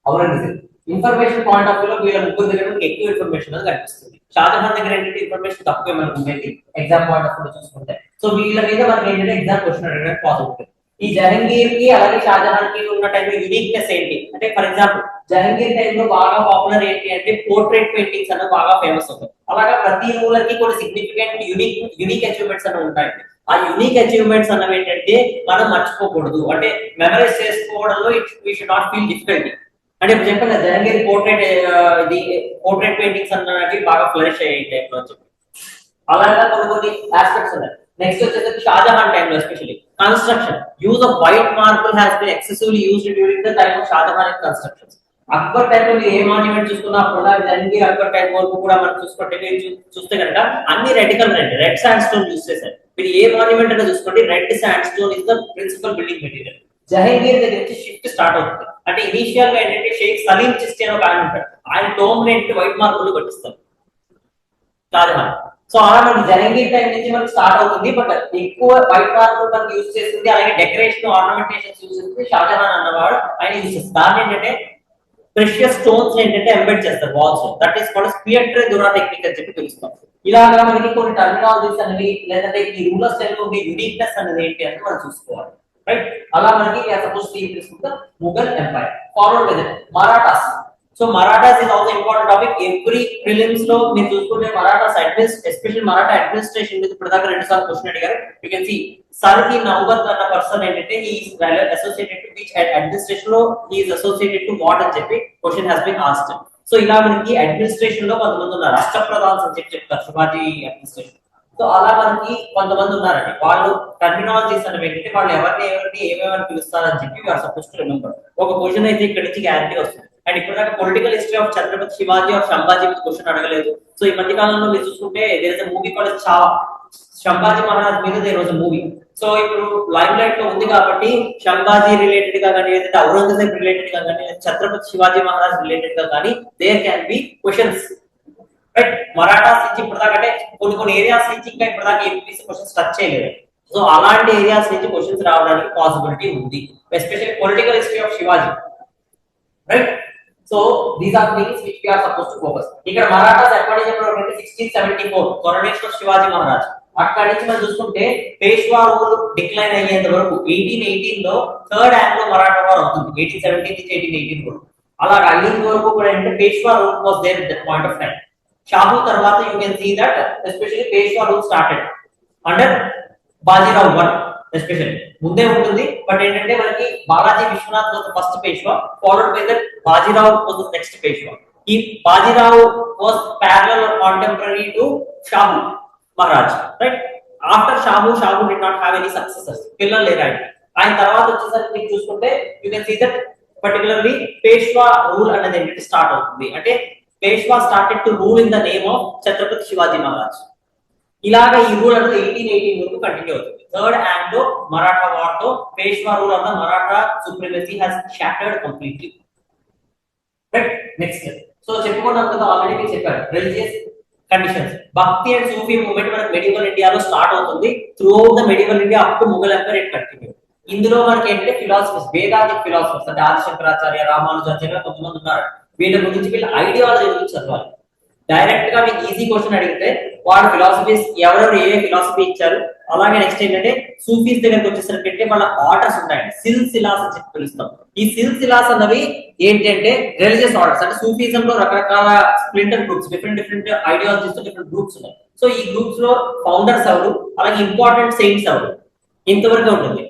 Aurangzeb. Information point of వ్యూలో వీళ్ళ ముగ్గురు దగ్గర ఎక్కువ ఇన్ఫర్మేషన్ అనేది కనిపిస్తుంది. షాజహాన్ దగ్గర ఏంటంటే ఇన్ఫర్మేషన్ తక్కువ మనకు ఉండేది ఎగ్జామ్ పాయింట్ ఆఫ్ వ్యూ చూసుకుంటే. సో వీళ్ళ మీద మనకి ఏంటంటే ఎగ్జామ్ క్వశ్చన్ అడగడానికి పాసిబిలిటీ. ఈ జహంగీర్ కి అలాగే షాజహాన్ కి ఉన్న టైంలో యూనిక్నెస్ ఏంటి అంటే ఫర్ ఎగ్జాంపుల్ జహంగీర్ టైంలో బాగా పాపులర్ ఏంటి అంటే పోర్ట్రేట్ పెయింటింగ్స్ అన్న బాగా ఫేమస్ అవుతాయి. అలాగా ప్రతి రూలర్ కి కొన్ని సిగ్నిఫికెంట్ యూనిక్ అచీవ్మెంట్స్ అనేవి ఉంటాయండి. ఆ యూనిక్ అచీవ్మెంట్స్ అన్నవి ఏంటంటే మనం మర్చిపోకూడదు, అంటే మెమరైజ్ చేసుకోవడంలో we should not feel difficulty. అంటే ఇప్పుడు చెప్పాను కదా జహంగీర్ పోర్ట్రేట్ పెయింటింగ్స్ అన్నవి బాగా ఫ్లరిష్ అయ్యే టైంలో అని చెప్పి అలాగా కొన్ని ఆస్పెక్ట్స్ ఉన్నాయి. నెక్స్ట్ వచ్చేసరికి షాజహాన్ టైంలో especially construction use of white marble has been excessively used during the time of Shahjahan constructions. Akbar టైంలో మీరు ఏ మాన్యుమెంట్ చూసుకున్నా కూడా జహంగీర్ అక్బర్ టైం వరకు కూడా మనం చూసుకుంటే చూస్తే కనుక అన్ని రెడ్ కలర్ అండి, రెడ్ శాండ్ స్టోన్ యూజ్ చేశారు. మీరు ఏ మాన్యుమెంట్ అయినా చూసుకోండి red sandstone is the principal building material. Jahangir దగ్గర నుంచి షిఫ్ట్ స్టార్ట్ అవుతుంది. అంటే ఇనిషియల్ గా ఏంటంటే షేక్ సలీం చిస్తి అని ఒక ఆయన ఉంటాడు, ఆయన టోమ్ ఏంటి వైట్ మార్బుల్ కట్టిస్తారు షాజహాన్. సో అలా మనకి జహంగీర్ టైం నుంచి మనకి స్టార్ట్ అవుతుంది. బట్ ఎక్కువ వైట్ మార్బుల్ మనకి యూజ్ చేస్తుంది, అలాగే డెకరేషన్ ఆర్నమెంటేషన్ యూజ్ చేస్తుంది షాజహాన్ అన్నవాడు ఆయన యూజ్ చేస్తారు. దాన్ని ఏంటంటే ప్రెషియస్ స్టోన్స్ ఏంటంటే ఎంబెడ్ చేస్తారు walls. That is called pietra dura technique అని చెప్పి పిలుస్తాం. ఇలాగా మనకి కొన్ని టర్మినాలజీస్ అనేవి లేదంటే ఈ రూలర్ స్టైల్ లో ఉండే యూనిక్నెస్ అనేది ఏంటి అని మనం చూసుకోవాలి, రైట్? అలా మనకి సపోజ్ తీసుకుంటే Mughal empire followed by Marathas. So Marathas is also important topic. Every prelims లో మీరు చూసుకుంటే మరాఠాస్ ఎస్పెషల్ మరాఠా అడ్మినిస్ట్రేషన్ మీద ఇప్పుడు దాకా 2 సార్లు క్వశ్చన్ అడిగారు. You can see Sari Naubat అన్న పర్సన్ ఏంటంటే he is associated to which administration లో he is associated to what అని చెప్పి question has been asked. So ఇలా మనకి అడ్మినిస్ట్రేషన్ లో కొంతమంది ఉన్నారు రాష్ట్ర ప్రధాన్స్ అని చెప్పి చెప్తారు శివాజీ అడ్మినిస్ట్రేషన్. సో అలా మనకి కొంతమంది ఉన్నారండి, వాళ్ళు టర్మినాలజీస్ అనేవి ఏంటంటే వాళ్ళు ఎవరిని ఏమేమని పిలుస్తారని చెప్పి వీఆర్ సపోజ్ టు రిమెంబర్. ఒక క్వశ్చన్ అయితే ఇక్కడ నుంచి గ్యారంటీ వస్తుంది. అండ్ ఇప్పుడు దాకా political history of Chhatrapati Shivaji of Sambhaji question అడగలేదు. సో ఈ మధ్య కాలంలో మీరు చూసుకుంటే there is a movie called Sambhaji Maharaj మీద there was a movie. So ఇప్పుడు లైమ్ లైట్ లో ఉంది కాబట్టి సంభాజీ రిలేటెడ్ గా కానీ, లేదంటే ఔరంగజేబ్ రిలేటెడ్ గా కానీ, ఛత్రపతి శివాజీ మహారాజ్ రిలేటెడ్ గా కానీ there can be questions. Right, Marathas నుంచి ఇప్పటిదాకా అంటే కొన్ని ఏరియాస్ నుంచి ఇంకా ఇప్పటిదాకా ఎంపీసీ క్వశ్చన్స్ టచ్ చేయలేదు. సో అలాంటి ఏరియాస్ నుంచి క్వశ్చన్స్ రావడానికి పాసిబిలిటీ ఉంది, especially political history of Shivaji. Right, so these are things which we are suppose to focus. ఇక్కడ మరాఠాస్ ఎప్పటి నుంచి ఎప్పటి వరకు 1674 కరోనేషన్ ఆఫ్ శివాజీ మహారాజ్. అక్కడి నుంచి మనం చూసుకుంటే పేష్వా రూల్ డిక్లైన్ అయ్యేంత వరకు 1818 లో థర్డ్ ఆంగ్లో మరాఠా వార్ అవుతుంది, 1817 నుంచి 1818 వరకు. అలా అయ్యేంత వరకు కూడా ఏంటంటే Peshwa rule was there at that point of time. Shahu తర్వాత you can see that especially Peshwa rule started under Bajirao one. Especially ముందే ఉంటుంది, బట్ ఏంటంటే మనకి Balaji Vishwanath was first Peshwa, followed by that Bajirao was next Peshwa. ఈ Bajirao was parallel or contemporary to Shahu Maharaj. Right, after Shahu did not have any successors, పిల్లలు లేరండి. ఆయన తర్వాత వచ్చేసరికి మీరు చూసుకుంటే you can see that particularly Peshwa rule అనేది ఏంటంటే స్టార్ట్ అవుతుంది. అంటే Peshwa started to rule in the name of Chhatrapati Shivaji Maharaj. ఇలాగా ఈ రూల్ అనేది 1818 వరకు కంటిన్యూ అవుతుంది. థర్డ్ ఆంగ్లో మరాఠా వార్ తో Peshwa rule of the Maratha supremacy has shattered completely. Right, next so చెప్పుకున్నాం కదా, ఆల్రెడీ మీరు చెప్పారు religious conditions. Bhakti and Sufi movement మనకి మెడివల్ ఇండియాలో స్టార్ట్ అవుతుంది. Throughout the medieval India up to Mughal empire it continue. ఇందులో మనకి ఏంటంటే ఫిలాసఫర్స్, వేదాంతిక్ ఫిలాసఫర్స్ అంటే ఆదిశంకరాచార్య, రామానుజాచార్య కొంతమంది ఉన్నారు. వీళ్ళ గురించి వీళ్ళ ఐడియాలజీ గురించి చదవాలి. డైరెక్ట్ గా మీకు ఈజీ క్వశ్చన్ అడిగితే వాళ్ళ ఫిలాసఫీస్ ఎవరెవరు ఏ ఫిలాసఫీ ఇచ్చారు. అలాగే నెక్స్ట్ ఏంటంటే సూఫీస్ దగ్గరకు వచ్చేసరికి వాళ్ళ ఆర్డర్స్ ఉంటాయండి, సిల్సిలాస్ అని చెప్పి పిలుస్తాం. ఈ సిల్సిలాస్ అన్నవి ఏంటంటే రిలీజియస్ ఆర్డర్స్. అంటే సూఫీజం లో రకరకాల స్ప్లింటర్ గ్రూప్స్, డిఫరెంట్ ఐడియాలజీస్ తో డిఫరెంట్ గ్రూప్స్ ఉన్నాయి. సో ఈ గ్రూప్స్ లో ఫౌండర్స్ ఎవరు, అలాగే ఇంపార్టెంట్ సెయింట్స్ ఎవరు, ఇంతవరకు ఉంటుంది.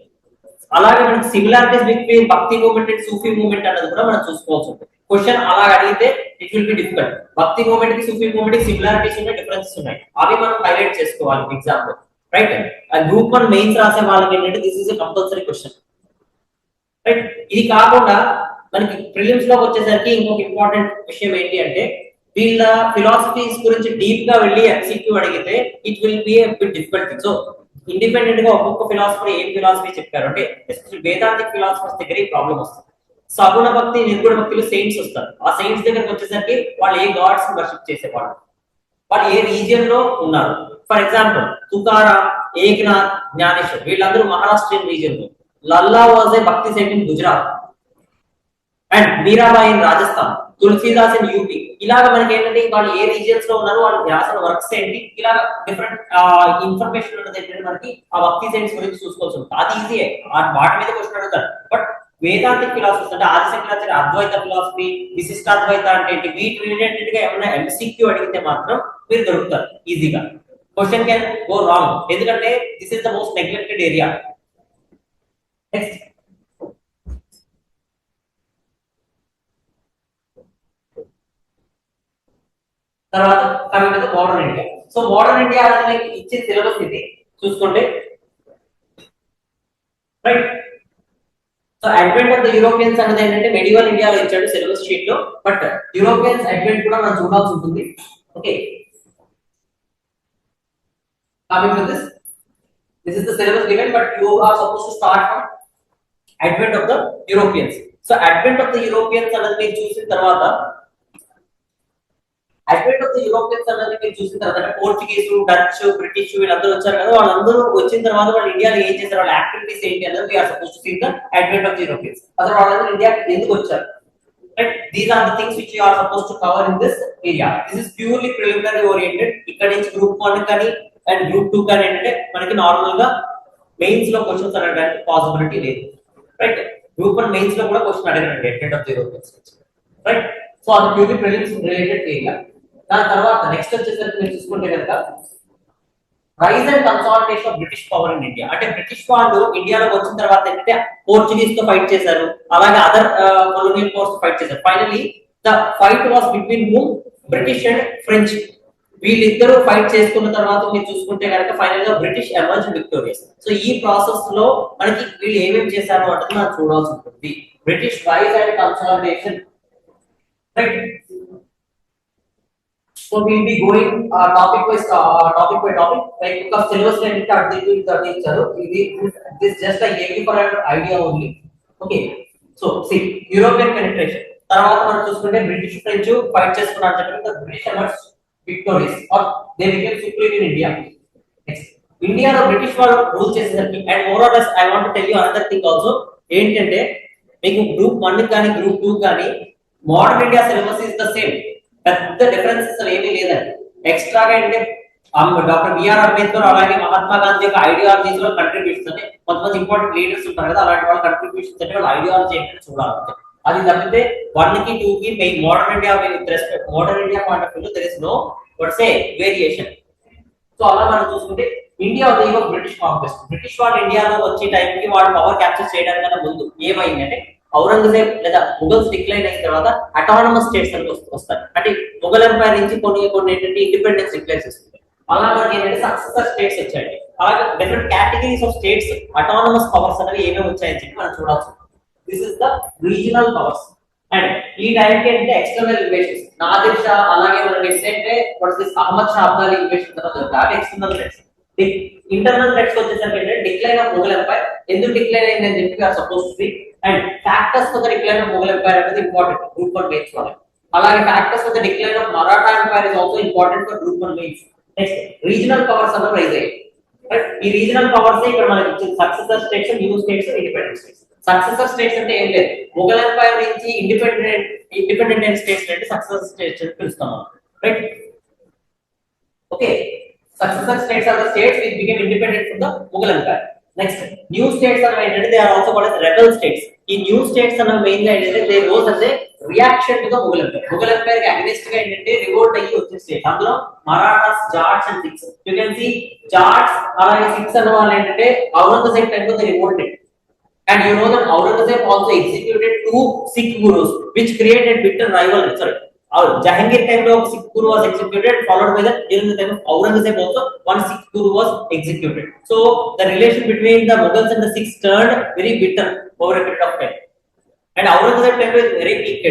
అలాగే మనకి సిమిలారిటీస్ బిట్వీన్ భక్తి మూవ్మెంట్ అండ్ సూఫీ మూవ్మెంట్ అన్నది కూడా మనం చూసుకోవాల్సి ఉంటుంది. క్వశ్చన్ అలా అడిగితే ఇట్ విల్ బి డిఫికల్ట్. భక్తి మూవ్మెంట్ కి సూఫీ మూవ్మెంట్ కి సిమిలారిటీస్ ఉన్నాయి, డిఫరెన్సెస్ ఉన్నాయి, అవి మనం హైలైట్ చేసుకోవాలి ఎగ్జామ్ లో. రైట్, గ్రూప్ 1 మెయిన్స్ రాసే వాళ్ళకి ఏంటంటే this is a compulsory question. Right, ఇది కాకుండా మనకి ప్రిలిమ్స్ లోకి వచ్చేసరికి ఇంకొక ఇంపార్టెంట్ విషయం ఏంటి అంటే వీళ్ళ ఫిలాసఫీస్ గురించి డీప్ గా వెళ్ళి ఎంసీక్యూ అడిగితే it will be a bit difficult. So independent గా ఒక్కొక్క ఫిలాసఫర్ ఏం ఫిలాసఫీ చెప్పారు అంటే వేదాంతిక్ ఫిలాసఫర్స్ దగ్గర ఈ ప్రాబ్లం వస్తుంది. సగుణ భక్తి, నిర్గుణ భక్తిలో సెయింట్స్ వస్తారు. ఆ సెయింట్స్ దగ్గరకు వచ్చేసరికి వాళ్ళు ఏ గాడ్స్ ని వర్షిప్ చేసేవాళ్ళు, వాళ్ళు ఏ రీజియన్ లో ఉన్నారు. ఫర్ ఎగ్జాంపుల్ తుకారాం, ఏక్నాథ్, జ్ఞానేశ్వర్ వీళ్ళందరూ మహారాష్ట్రియన్ రీజియన్ లో. Lalla was a bhakti saint in Gujarat and Mirabai in Rajasthan, Tulsidas in UP. ఇలాగ మనకి ఏంటంటే వాళ్ళు ఏ రీజియన్స్ లో ఉన్నారు, వాళ్ళు రాసిన వర్క్స్ ఏంటి, ఇలా డిఫరెంట్ ఇన్ఫర్మేషన్ ఉన్నది ఏంటంటే మనకి ఆ భక్తి సెయింట్స్ గురించి చూసుకోవాల్సి ఉంటుంది. అది ఈజీయే, వాటి మీద క్వశ్చన్ అడుగుతారు. బట్ వేదాంతిక్ ఫిలాసఫీస్ అంటే ఆదిశంకరాచార్య అద్వైత ఫిలాసఫీ, విశిష్టాద్వైత అంటే ఏంటి, వీటి రిలేటెడ్ గా ఏమైనా ఎంసీక్యూ అడిగితే మాత్రం మీరు దొరుకుతారు ఈజీగా. క్వశ్చన్ కెన్ గో రాంగ్, ఎందుకంటే this is the most neglected area. Next తర్వాత coming to modern India. So modern India అనేది ఇచ్చే సిలబస్ ఇది చూసుకుంటే. Right, so advent of the Europeans అనేది ఏంటంటే మెడివల్ ఇండియాలో ఇచ్చాడు సిలబస్ షీట్ లో, బట్ యూరోపియన్స్ అడ్వెంట్ కూడా మనం చూడాల్సి ఉంటుంది. Okay, coming to this is the syllabus given, but you are suppose to start from advent of the Europeans. So advent of the Europeans అనేది మీరు చూసిన తర్వాత అడ్వెంట్ ఆఫ్ ద యూరోపియన్స్ అనేది మీరు చూసిన తర్వాత అంటే పోర్చుగీస్, డచ్, బ్రిటిష్ వీళ్ళందరూ వచ్చారు కదా, వాళ్ళందరూ వచ్చిన తర్వాత వాళ్ళు ఇండియాలో ఏం చేశారు, వాళ్ళ యాక్టివిటీస్ ఏంటి అనేది we are suppose to see the advent of the Europeans. అసలు వాళ్ళందరూ ఇండియాకి ఎందుకు వచ్చారు, right, these are the things which you are suppose to cover in this area. This is purely preliminary oriented. ఇక్కడ నుంచి గ్రూప్ 1 కానీ అండ్ గ్రూప్ 2 కానీ ఏంటంటే మనకి నార్మల్ గా మెయిన్స్ లో క్వశ్చన్స్ అడగడానికి పాసిబిలిటీ లేదు. రైట్, గ్రూప్ 1 మెయిన్స్ లో కూడా క్వశ్చన్ అడగండి advent of the Europeans. Right, so అది ప్యూర్లీ ప్రిలిమ్స్ రిలేటెడ్ ఏరియా. దాని తర్వాత నెక్స్ట్ వచ్చేసరికి మీరు చూసుకుంటే కనుక rise and consolidation of British power in India. అంటే బ్రిటిష్ వాళ్ళు ఇండియాలోకి వచ్చిన తర్వాత ఏంటంటే పోర్చుగీస్ తో ఫైట్ చేశారు, అలాగే అదర్ కొలోనియల్ పవర్స్ ఫైట్ చేశారు. Finally the fight was between whom, British and French. వీళ్ళిద్దరూ ఫైట్ చేసుకున్న తర్వాత మీరు చూసుకుంటే కనుక ఫైనల్ గా బ్రిటిష్ ఎమర్జ్ విక్టోరియస్. సో ఈ ప్రాసెస్ లో మనకి వీళ్ళు ఏమేమి చేశారు అంటే మనం చూడాల్సి ఉంటుంది. British rise and consolidation, right. So we'll be going topic by topic. Like because syllabus లో ఎంత అర్థం ఇచ్చారు, this just a gave you for an idea only. Okay, so see European penetration తర్వాత మనం చూసుకుంటే బ్రిటిష్ ఫ్రెంచ్ ఫైట్ చేసుకున్నారు చెప్పండి. The British emerge victorious or they became supreme in India. Next ఇండియాలో బ్రిటిష్ వాళ్ళు రూల్ చేసేసరికి and more or less I want to tell you another thing also. ఏంటంటే మీకు గ్రూప్ 1 కానీ గ్రూప్ 2 కానీ modern India syllabus is the same. పెద్ద differences ఏమీ లేదండి. ఎక్స్ట్రాగా అంటే డాక్టర్ బిఆర్ అంబేద్కర్ అలాగే మహాత్మా గాంధీ యొక్క ఐడియాలజీస్ లో కంట్రిబ్యూషన్స్ అంటే కొంతమంది ఇంపార్టెంట్ లీడర్స్ ఉంటారు కదా, అలాంటి వాళ్ళ కంట్రిబ్యూషన్స్ అంటే వాళ్ళ ఐడియాలజీ ఏంటంటే చూడాలి. అది తప్పితే 1 కి 2 కి main modern India with respect modern India point of view there is no what say variation. So అలా మనం చూసుకుంటే ఇండియా ఒక బ్రిటిష్ కాంక్వెస్ట్. బ్రిటిష్ వాళ్ళు ఇండియాలో వచ్చే టైంకి వాళ్ళు పవర్ క్యాప్చర్ చేయడానికన్నా ముందు ఏమైందంటే ఔరంగజేబ్ లేదా ముగల్స్ డిక్లైన్ అయిన తర్వాత అటానమస్ స్టేట్స్ అని వస్తారు. అంటే ముగల్ ఎంపైర్ నుంచి కొన్ని ఏంటంటే ఇండిపెండెన్స్ డిక్లేర్ చేస్తుంది. అలా మనకి ఏంటంటే సక్సెసర్ స్టేట్స్ వచ్చాయి. అలాగే different categories of states autonomous powers అనేవి ఏమేమి వచ్చాయని చెప్పి మనం చూడాల్సి ఉంటుంది. This is the regional powers. And ఈ టైంకి ఏంటంటే ఎక్స్టర్నల్ ఇన్వేషన్స్ నాదిర్ షా అలాగే మనకి ఏంటంటే అహ్మద్ షా అబ్దాలీ ఇన్వేషన్ తర్వాత ఎక్స్టర్నల్ థ్రెట్స్. ఇంటర్నల్ థ్రెట్స్ వచ్చేసరికి ఏంటంటే డిక్లైన్ ఆఫ్ ముగల్ ఎంపైర్ ఎందుకు డిక్లైన్ అయిందని చెప్పి suppose and factors for the decline of Mughal empire అనేది ఇంపార్టెంట్ గ్రూప్ 1 మెయిన్స్ వాళ్ళకి. అలాగే factors for the decline of Maratha empire is also important for group 1 mains. Next regional powers అన్న rise అయ్యాయి. ఈ regional powers ఇక్కడ మనకి ఇచ్చిన successor states, new states, independent states. Successor states అంటే ఏం లేదు, ముగల్ ఎంపైర్ నుంచి ఇండిపెండెంట్ స్టేట్స్ అంటే సక్సెసర్ స్టేట్స్ అని పిలుస్తాం, right. Okay, successor states are the states which became independent from the Mughal Empire. Next, new states are made, they are also called as rebel states. In new states are mainly they rose as a reaction to the Mughal Empire. Mughal Empire ke against ga endante revolt ayi వచ్చే state. అందులో Marathas, Jats and Sikhs. You can see Jats అలాగే సిక్స్ అన్న వాళ్ళు ఏంటంటే Aurangzeb time లో they revolted. And you know that Aurangzeb also executed 2 Sikh gurus which created bitter rivalry. Sorry, Jahangir time of Sikh guru was executed, followed by that during the time of Aurangzeb also 1 Sikh guru was executed. So the relation between the Mughals and the Sikhs turned very bitter over a period of time. And Aurangzeb time was very weak.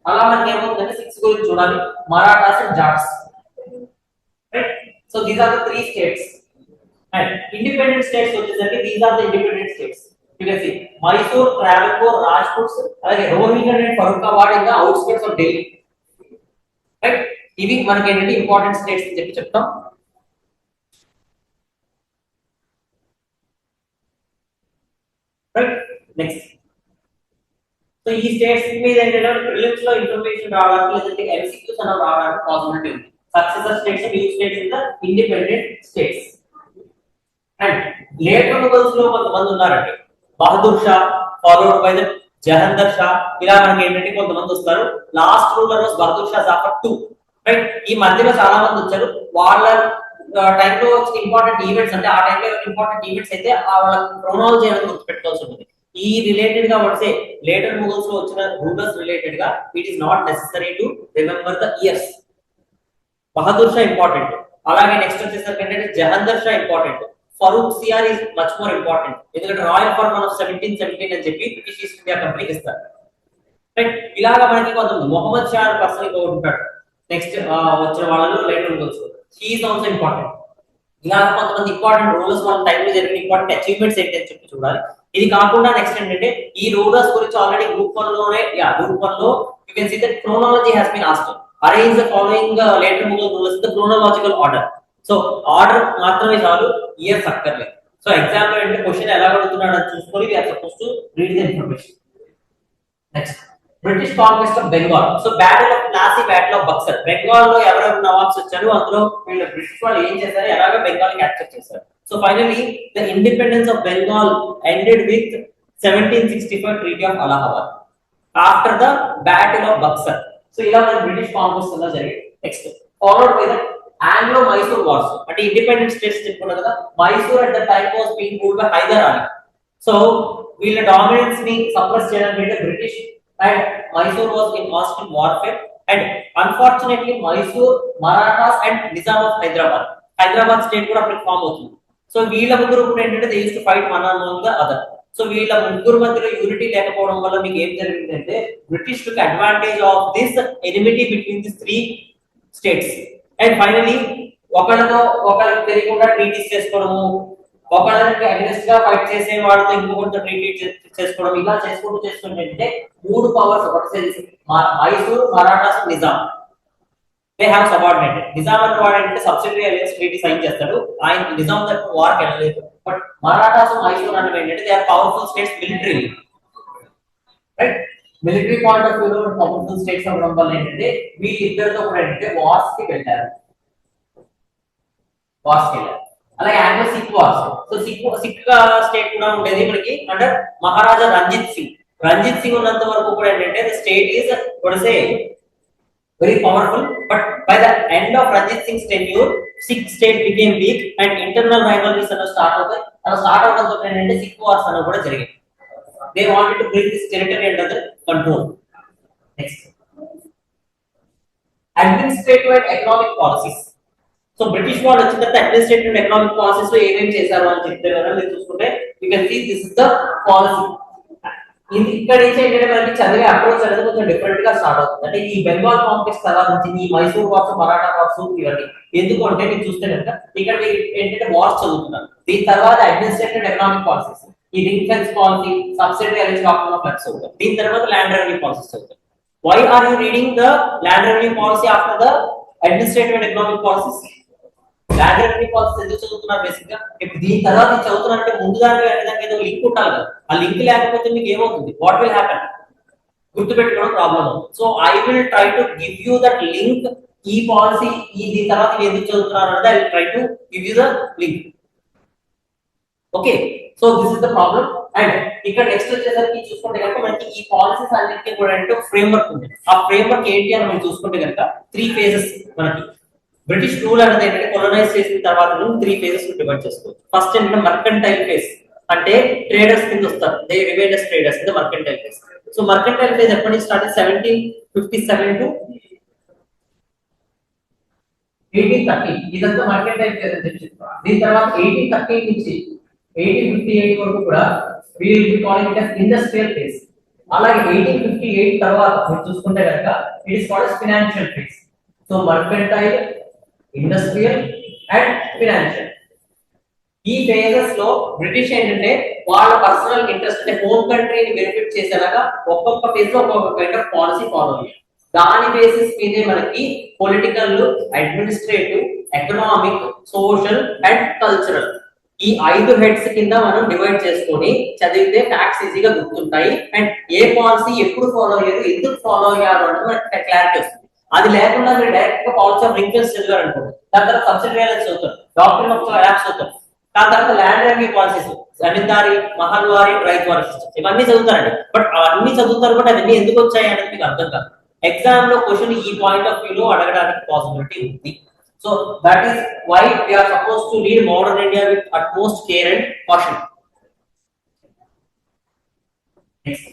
Ala manaki emotante Sikhs gurinchi chudali, Marathas and Jats. Right? So these are the 3 states. And independent states vachesariki these are the independent states. You can see Mysore, Travancore, Rajputs, alage Rohingya and Farrukhabad in the outskirts of Delhi. Right, ఇవి మనకి ఏంటంటే important states అని చెప్పి చెప్తాం. Right, next. So ఈ states మీద ఏంటంటే prelims లో ఇన్ఫర్మేషన్ రావడానికి లేదంటే ఎంసీక్యూస్ అనేవి రావడానికి పాసిబిలిటీ ఉంది. Successor states, new states in the independent states. And later Mughals లో కొంతమంది ఉన్నారండి. Bahadur Shah followed by the Jahandar Shah, ఇలా మనకి ఏంటంటే కొంతమంది వస్తారు. Last ruler was Bahadur Shah Zafar 2, right. ఈ మధ్యలో చాలా మంది వచ్చారు. వాళ్ళ టైంలో వచ్చిన ఇంపార్టెంట్ ఈవెంట్స్ అంటే ఆ టైంలో ఇంపార్టెంట్ ఈవెంట్స్ అయితే వాళ్ళ క్రోనాలజీ అనేది గుర్తుపెట్టుకోవాల్సి ఉంటుంది. ఈ రిలేటెడ్ గా వస్తే లేటర్ ముగల్స్ లో వచ్చిన రూలర్స్ రిలేటెడ్ గా it is not necessary to remember the years. Bahadur Shah important. అలాగే నెక్స్ట్ వచ్చేసరికి ఏంటంటే Jahandar Shah important. Farrukh Siyar is much more important. ఎందుకంటే రాయల్ ఫర్మన్ ఆఫ్ 1717 అని చెప్పి బ్రిటిష్ ఈస్ట్ ఇండియా కంపెనీకి ఇస్తారు, రైట్. ఇలాగా మనకి కొంత మొహమ్మద్ షా పర్సన్ ఇంకొకటి ఉంటాడు. నెక్స్ట్ వచ్చిన వాళ్ళలో later Mughals, he is also important. ఇలా కొంతమంది ఇంపార్టెంట్ రూలర్స్ వాళ్ళ టైంలో జరిగిన ఇంపార్టెంట్ అచీవ్మెంట్స్ ఏంటి అని చెప్పి చూడాలి. ఇది కాకుండా నెక్స్ట్ ఏంటంటే ఈ రూలర్స్ గురించి ఆల్రెడీ గ్రూప్ 1 లోనే గ్రూప్ 1 లో you can see that chronology has been asked. Arrange the following later Mughal rulers in the chronological order. So order మాత్రమే చాలు, ఇయర్స్ అక్కర్లేదు. సో ఎగ్జామ్ లో ఏంటంటే క్వశ్చన్ ఎలా అడుగుతున్నాడు అని చూసుకొని we are suppose to read the information. Next, British conquest of Bengal. So battle of Plassey, battle of Buxar. Bengal లో ఎవరెవరు నవాబ్స్ వచ్చారు, అందులో వీళ్ళు బ్రిటిష్ వాళ్ళు ఏం చేశారు, ఎలాగ బెంగాల్ క్యాప్చర్ చేశారు. So finally the independence of Bengal ended with 1765 treaty of Allahabad after the battle of Buxar. So ఇలా మన బ్రిటిష్ కాంక్వెస్ట్ అలా జరిగింది. Next followed by the Anglo Mysore wars. అంటే ఇండిపెండెంట్ స్టేట్స్ చెప్పుకున్నాం కదా, Mysore at the time was being ruled by Hyder Ali. So వీళ్ళ dominance ని suppress చేయడానికి British and Mysore was in constant warfare. And unfortunately Mysore, Marathas and Nizam of Hyderabad state కూడా అప్పుడు ఫామ్ అవుతుంది. సో వీళ్ళ ముగ్గురు కూడా ఏంటంటే they use to fight one among the other. So వీళ్ళ ముగ్గురు మధ్యలో యూనిటీ లేకపోవడం వల్ల మీకు ఏం జరిగిందంటే British took advantage of this enmity between this three states. And finally ఒకళ్ళతో ఒకళ్ళకి తెలియకుండా ట్రీటీస్ చేసుకోవడము, ఒకళ్ళకి అగెన్స్ట్ గా ఫైట్ చేసే వాళ్ళతో ఇంకొకరితో ట్రీటీ చేసుకోవడం, ఇలా చేసుకుంటే మూడు పవర్స్ ఒకటి Mysore, Marathas, Nizam they have subordinated. Nizam అన్న వాడు అంటే సబ్సిడరీ అలయన్స్ ట్రీటీ సైన్ చేస్తాడు, ఆయన నిజాం తరఫున వార్కి వెళ్ళలేదు. బట్ మరాఠాస్, మైసూర్ అంటే ఏంటంటే they are powerful states military, right? Military point of view లో పవర్ఫుల్ స్టేట్స్ అవ్వడం వల్ల ఏంటంటే వీళ్ళిద్దరితో కూడా ఏంటంటే వార్స్ కి వెళ్ళారు. అలాగే Anglo Sikh wars. So Sikh state కూడా ఉండేది మనకి అండర్ మహారాజా రంజిత్ సింగ్. రంజిత్ సింగ్ ఉన్నంత వరకు కూడా ఏంటంటే the state is very powerful, but by the end of Ranjit Singh's tenure, Sikh state became weak and internal rivalries start avadamto ఏంటంటే సిక్ వార్స్ అన్న కూడా జరిగాయి. They wanted to bring this territory under their control. Next, administrative and economic policies. So British వాళ్ళు వచ్చిన తర్వాత administrative and economic policies లో ఏమేమి చేశారు అని చెప్తే కనుక మీరు చూసుకుంటే you can see this is the policy. ఇది ఇక్కడ నుంచి ఏంటంటే మనకి చదివే అప్రోచ్ అనేది కొంచెం డిఫరెంట్ గా స్టార్ట్ అవుతుంది. అంటే ఈ బెంగాల్ కాంప్లెక్స్ తర్వాత నుంచి ఈ మైసూర్ వార్స్, మరాఠా వార్స్ ఇవన్నీ ఎందుకు అంటే మీరు చూస్తే కనుక ఇక్కడ మీరు ఏంటంటే వార్స్ చదువుతున్నారు, దీని తర్వాత అడ్మినిస్ట్రేటివ్ అండ్ ఎకనామిక్ పాలసీస్, ఈ ring fence policy, subsidiary alliance doctrine of floods చదువుతారు, దీని తర్వాత ల్యాండ్ రెవెన్యూ పాలసీస్ చదువుతారు. Why are you reading the land revenue policy after the administrative and economic policies? Land revenue policy ఎందుకు చదువుతున్నారు basic గా? ఇప్పుడు దీని తర్వాత చదువుతున్నారంటే ముందు దానికి ఏదో లింక్ ఉండాలి కదా, ఆ లింక్ లేకపోతే మీకు ఏమవుతుంది, వాట్ విల్ హ్యాపెన్? గుర్తుపెట్టుకోవడం ప్రాబ్లం అవుతుంది. So I will try to give you that link. ఈ పాలసీ దీని తర్వాత ఎందుకు చదువుతున్నారు అంటే I will try to give you the link. Okay, so this is the problem. And ఇక్కడ నెక్స్ట్ వచ్చేసరికి చూసుకుంటే కనుక మనకి ఈ పాలసీస్ అన్నిటికీ కూడా అంటే ఫ్రేమ్ వర్క్ ఉంది. ఆ ఫ్రేమ్ వర్క్ ఏంటి అని మనం చూసుకుంటే కనుక 3 phases మనకి బ్రిటిష్ రూల్ అనేది ఏంటంటే కొలనైజ్ చేసిన తర్వాత 3 phases డివైడ్ చేసుకోవచ్చు. ఫస్ట్ ఏంటంటే మర్కంటైల్ ఫేజ్, అంటే ట్రేడర్స్ కింద వస్తారు, they remain as traders in the mercantile phase. So mercantile phase ఎప్పటి నుంచి స్టార్ట్? 1757 టు 1830 ఇదంతా మర్కంటైల్ ఫేజ్ అని చెప్పి. దీని తర్వాత 1830 నుంచి 1858 వరకు కూడా we will be calling it as industrial phase. అలాగే 1858 తర్వాత మీరు చూసుకుంటే కనుక it is called as financial phase. So mercantile, industrial and financial, ఈ ఫేజెస్ లో బ్రిటిష్ ఏంటంటే వాళ్ళ పర్సనల్ ఇంట్రెస్ట్ అంటే హోమ్ కంట్రీని బెనిఫిట్ చేసేలాగా ఒక్కొక్క ఫేజ్ లో ఒక్కొక్క కైండ్ ఆఫ్ పాలసీ ఫాలో అయ్యారు. దాని బేసిస్ మీదే మనకి political, administrative, economic, social and cultural ఈ 5 హెడ్స్ కింద మనం డివైడ్ చేసుకొని చదివితే ఫ్యాక్ట్స్ ఈజీగా గుర్తుంటాయి. అండ్ ఏ పాలసీ ఎప్పుడు ఫాలో అయ్యారు, ఎందుకు ఫాలో అయ్యారు అంటే మనకి క్లారిటీ వస్తుంది. అది లేకుండా మీరు డైరెక్ట్ గా పాలసీ ఆఫ్ రింగ్ ఫెన్స్ చదివారు అనుకోండి, దాని తర్వాత సబ్సిడరీ అలయన్స్ చదువుతారు, డాక్ట్రిన్ ఆఫ్ ఫ్లాప్స్ చదువుతారు, దాని తర్వాత ల్యాండ్ రెవెన్యూ పాలసీస్, జమీందారీ, మహల్వారీ, రైతువారీ సిస్టమ్ ఇవన్నీ చదువుతారండి. బట్ అవన్నీ చదువుతారు, బట్ అవన్నీ ఎందుకు వచ్చాయి అనేది మీకు అర్థం కాదు. ఎగ్జామ్ లో క్వశ్చన్ ఈ పాయింట్ ఆఫ్ వ్యూ లో అడగడానికి పాసిబిలిటీ ఉంది. So that is why we are suppose to read modern India with utmost care and caution. Next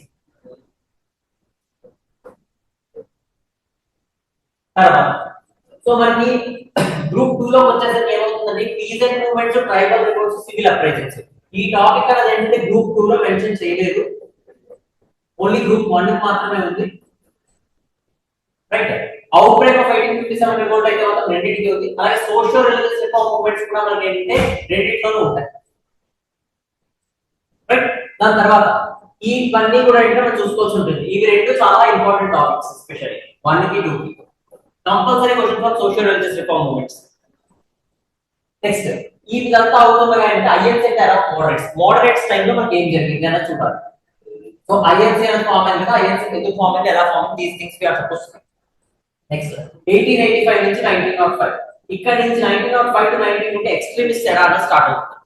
so మనకి గ్రూప్ 2 లో వచ్చేసరికి ఏమవుతుందండి, peasant movements, tribal revolts, civil appraisals. ఈ టాపిక్ అనేది ఏంటంటే గ్రూప్ 2 లో మెన్షన్ చేయలేదు, ఓన్లీ గ్రూప్ 1 కి మాత్రమే ఉంది. Right, out break of 1857 revolt అయితే మాత్రం రెండింటికి ఉంది. అలాగే సోషల్ రిలీజియస్ రిఫార్మ్ మూవ్మెంట్స్ కూడా మనకి ఏంటంటే రెండింటిలోనూ ఉంటాయి. రైట్, దాని తర్వాత ఇవన్నీ కూడా ఏంటంటే మనం చూసుకోవాల్సి ఉంటుంది. ఇవి రెండు చాలా ఇంపార్టెంట్ టాపిక్స్, ఎస్పెషల్లీ 1 కి 2 కి. Compulsory question for social religious reform movements. Next ఈ విధంగా అవుతుంది అంటే ఐఎన్సీ అంటే మోడరేట్స్ టైంలో మనకి ఏం జరిగింది అనేది చూడాలి. సో ఐఎన్సీ అనేది ఫామ్ అయింది కదా, ఐఎన్సీ ఎందుకు ఫామ్ అయింది, ఎలా ఫామ్ అయింది, these things we are suppose to. Next 1885 నుంచి 1905, ఇక్కడ నుంచి 1905 టు 19 ఉంటే ఎక్స్ట్రీమిస్ట్ ఎరా అనేది స్టార్ట్ అవుతుంది.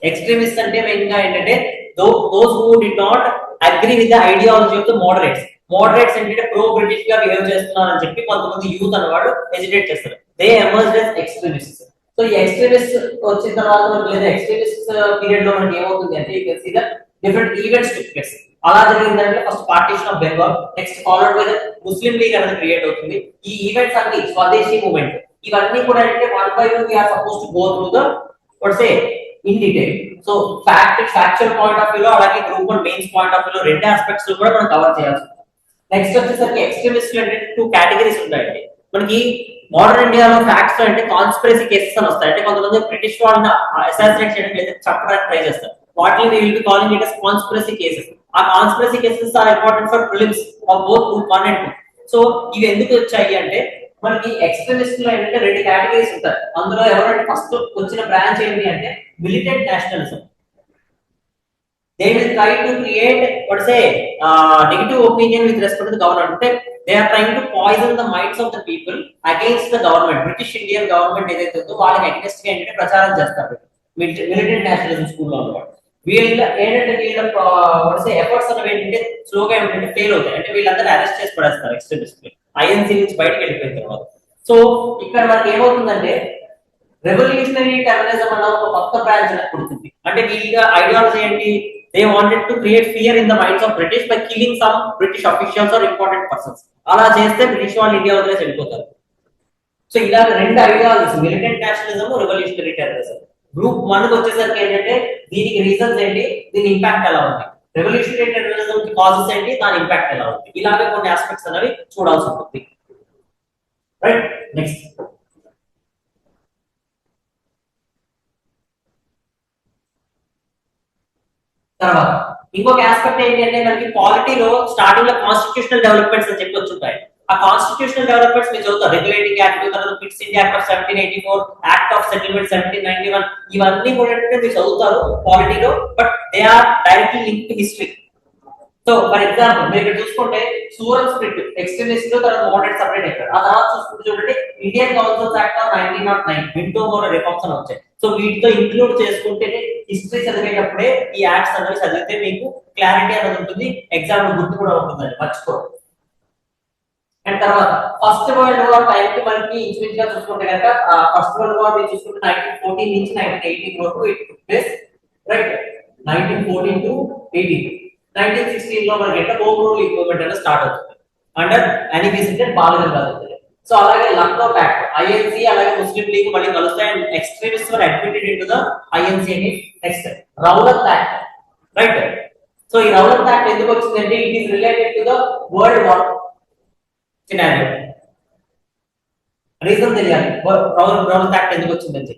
ఎక్స్ట్రీమిస్ట్ అంటే మెయిన్ గా ఏంటంటే those who did not agree with the ideology of the moderates. Moderates ఏంటంటే ప్రో బ్రిటిష్ గా బిహేవ్ చేస్తున్నారు అని చెప్పి కొంతమంది యూత్ అన్నవాడు ఎజిటేట్ చేస్తారు. They emerged as extremists. So ఈ ఎక్స్ట్రీమిస్ట్ వచ్చిన తర్వాత లేదా ఎక్స్ట్రీమిస్ట్ పీరియడ్ లో మనకి ఏమవుతుంది అంటే you can see the different events took place. అలా జరిగిన దాంట్లో first partition of Bengal, next followed by the Muslim League అనేది క్రియేట్ అవుతుంది. ఈ ఈవెంట్స్ అన్ని స్వదేశీ మూవ్మెంట్ ఇవన్నీ కూడా అంటే 1/2 we are suppose to go through the what's a in detail. So factual point of view లో అలాగే group one mains point of view లో రెండు ఆస్పెక్ట్స్ కూడా మనం కవర్ చేయాల్సి ఉంటుంది. నెక్స్ట్ వచ్చేసరికి ఎక్స్ట్రీమిస్ట్ అంటే 2 కేటగిరీస్ ఉంటాయండి మనకి. మోడర్న్ ఇండియాలో ఫ్యాక్ట్స్ అంటే కాన్స్పిరసీ కేసెస్ అని వస్తాయి. అంటే కొంతమంది బ్రిటిష్ వాళ్ళని అసాసినేట్ చేయడం లేదా చంపడానికి ట్రై చేస్తారు. వాటిని we will be calling it as conspiracy cases. ఆ conspiracy cases are important for prelims of both group 1 and 2. So ఇవి ఎందుకు వచ్చాయి అంటే మనకి ఎక్స్ట్రీమిస్ట్ లో ఏంటంటే 2 కేటగిరీస్ ఉంటాయి. అందులో ఎవరంటే ఫస్ట్ వచ్చిన బ్రాంచ్ ఏంటి అంటే militant nationalism. They will try to create what say negative opinion with respect to the government. They are trying to poison the minds of the people against the government. British Indian government ఏదైతే ఉందో వాళ్ళకి against గా ఏంటంటే ప్రచారం చేస్తారు militant nationalism స్కూల్లో అన్నమాట. వీళ్ళ ఏంటంటే వీళ్ళ ఎఫర్ట్స్ అనేవి ఏంటంటే స్లోగా ఏంటంటే ఫెయిల్ అవుతాయి. అంటే వీళ్ళందరూ అరెస్ట్ చేసి పడేస్తారు ఎక్స్ట్రీమిస్ట్ ఐఎన్సీ నుంచి బయటకు వెళ్ళిపోయిన తర్వాత. సో ఇక్కడ మనకి ఏమవుతుందంటే రెవల్యూషనరీ టెర్రరిజం అన్న ఒక కొత్త బ్రాంచ్ అనేది పుడుతుంది. అంటే వీళ్ళ ఐడియాలజీ ఏంటి, they wanted to create fear in the minds of British by killing some British officials or important persons. అలా చేస్తే బ్రిటిష్ వాళ్ళు ఇండియా వదిలేసి వెళ్ళిపోతారు. సో ఇలా 2 ideologies militant nationalism, revolutionary terrorism. Group 1 కి వచ్చేసరికి ఏంటంటే దీనికి రీజన్స్ ఏంటి, దీని ఇంపాక్ట్ ఎలా ఉంది, రెవల్యూషనరీ టెర్రరిజం కి కాజెస్ ఏంటి, దాని ఇంపాక్ట్ ఎలా ఉంది, ఇలాగే కొన్ని ఆస్పెక్ట్స్ అనేవి చూడాల్సి ఉంటుంది. రైట్, నెక్స్ట్ తర్వాత ఇంకొక ఆస్పెక్ట్ ఏంటంటే మనకి పాలిటీలో స్టార్టింగ్ లో కాన్స్టిట్యూషనల్ డెవలప్మెంట్స్ అని చెప్పి వచ్చుంటాయి. ఆ కాన్స్టిట్యూషనల్ డెవలప్మెంట్స్ మీరు చదువుతారు. రెగ్యులేటింగ్ యాక్ట్, తర్వాత Pitt's India act of 1784, act of settlement 1791, ఇవన్నీ కూడా ఏంటంటే మీరు చదువుతారు పాలిటీలో, but they are directly link to history. So for example మీరు ఇక్కడ చూసుకుంటే సూరత్ స్ప్లిట్ ఎక్స్ట్రీమిస్ట్ తర్వాత మోడరేట్ సపరేట్ అయిపోయారు. ఆ తర్వాత చూసుకుంటే చూడండి Indian councils act of 1909 Minto Morley reforms అని వచ్చాయి. సో వీటితో ఇంక్లూడ్ చేసుకుంటే హిస్టరీ చదివేటప్పుడే ఈ యాక్ట్స్ అనేవి చదివితే మీకు క్లారిటీ అనేది ఉంటుంది, ఎగ్జామ్ గుర్తు కూడా ఉంటుందండి, మర్చిపో. అండ్ తర్వాత ఫస్ట్ వరల్డ్ వార్ టైం కి మనకి ఇంచుమించుగా చూసుకుంటే కనుక ఫస్ట్ వరల్డ్ వార్ మీరు చూసుకుంటే 1914 నుంచి 1918 వరకు it took place. Right, 1914 to 18. 1916 లో మనకి ఎంత హోమ్ రూల్ మూవ్మెంట్ అనేది స్టార్ట్ అవుతుంది అండర్ అనిబిసిటెడ్ బాలగంగాధర్. సో అలాగే లక్నో ప్యాక్ట్, ఐఎన్సీ అలాగే ముస్లిం లీగ్ మళ్ళీ కలుస్తాయి and extremist were admitted into the INC అని. Next Rowlatt act. Right, so ఈ రౌలత్ యాక్ట్ ఎందుకు వచ్చిందంటే it is related to the world war scenario. Reason తెలియాలి రౌలత్ యాక్ట్ ఎందుకు వచ్చిందని.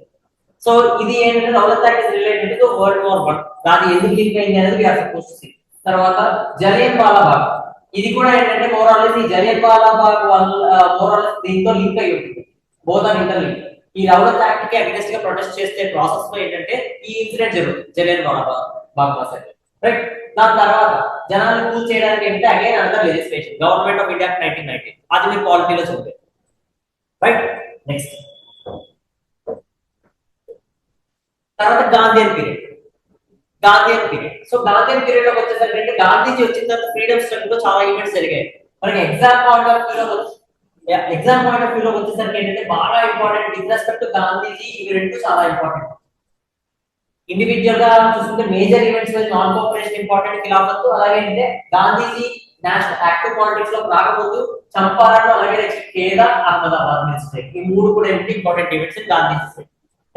సో ఇది ఏంటంటే Rowlatt act is related to world war 1. దాని ఎందుకు లింక్ అయింది అనేది we are suppose to see. తర్వాత జలియన్ వాలాబాగ్, ఇది కూడా ఏంటంటే మోరాలెస్ ఈ జలియన్ వాలాబాగ్ మోరాలెస్ దీంతో లింక్ అయి ఉంటుంది, బోత్ ఆర్ ఇంటర్ లింక్. ఈ రౌలత్ యాక్ట్ కి అగైనెస్ట్ గా ప్రొటెస్ట్ చేసే ప్రాసెస్ లో ఏంటంటే ఈ ఇన్సిడెంట్ జరుగుతుంది, జలియన్ వాలాబాగ్ మాసైకర్. రైట్, దాని తర్వాత జనాలను కూల్ చేయడానికి ఏంటంటే again another legislation government of India 1990, అది మీరు పాలిటీలో చూడండి. రైట్, నెక్స్ట్ తర్వాత Gandhian period. Gandhian period, so Gandhian period లో వచ్చేసరికి అంటే గాంధీజీ వచ్చిన తర్వాత ఫ్రీడమ్ స్ట్రగుల్ లో చాలా ఈవెంట్స్ జరిగాయి. మనకి ఎగ్జామ్ పాయింట్ ఆఫ్ వ్యూ లో వచ్చేసరికి ఏంటంటే బాగా important with respect to Gandhiji ఇవి 2 చాలా ఇంపార్టెంట్. ఇండివిజువల్ గా చూసుకుంటే major events non cooperation important, Khilafat, అలాగే అంటే గాంధీజీ నేషనల్ యాక్టివ్ పాలిటిక్స్ లో రాకముందు చంపారణ్ అలాగే నెక్స్ట్ కేదార్, అహ్మదాబాద్ మినిస్ట్రీ, ఈ 3 కూడా ఏంటి ఇంపార్టెంట్ ఈవెంట్స్ గాంధీజీ.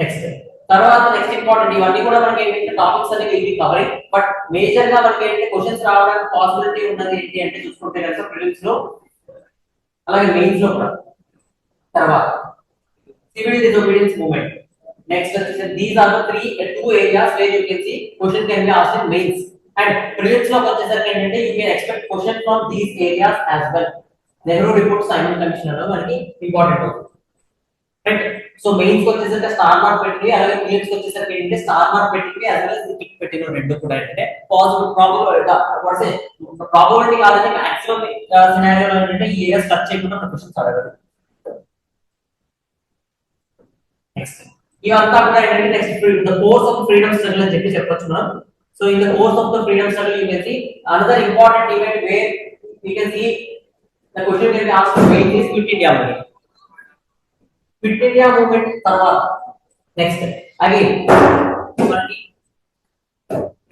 నెక్స్ట్ తర్వాత నెక్స్ట్ ఇంపార్టెంట్ ఇవన్నీ కూడా మనకి ఏంటంటే టాపిక్స్ అనేవి ఇది కవరింగ్, బట్ మేజర్ గా మనకి ఏంటంటే క్వశ్చన్స్ రావడానికి పాసిబిలిటీ ఉన్నది ఏంటి అంటే చూసుకుంటే కనుక ప్రిలిమ్స్ లో అలాగే మెయిన్స్ లో కూడా. తర్వాత సివిల్ డిసోబీడియన్స్ మూవ్మెంట్. నెక్స్ట్ వచ్చేసి these are the 2 areas where you can see question can be asked in mains and prelims లో వచ్చేసరికి ఏంటంటే you can expect question from these areas as well. Nehru report, Simon commission లో మనకి important అవుతుంది. So mains కి వచ్చేసరికి star mark పెట్టింది, అలాగే ప్రిలిమ్స్ కి వచ్చేసరికి ఏంటంటే స్టార్ మార్క్ పెట్టింది as well as టిక్ పెట్టిన 2 కూడా ఏంటంటే పాసిబుల్ ప్రాబబిలిటీ కాదంటే మాక్సిమం సినారియోలో ఏంటంటే ఈ ఏరియాస్ టచ్ చేయకుండా క్వశ్చన్స్ అడగదు. నెక్స్ట్ ఇవంతా కూడా ఏంటంటే next the course of freedom struggle అని చెప్పొచ్చు మనం. So in the course of the freedom struggle you can see another important event where you can see the question can be asked main is quit India movement. Quit India movement తర్వాత next again మనకి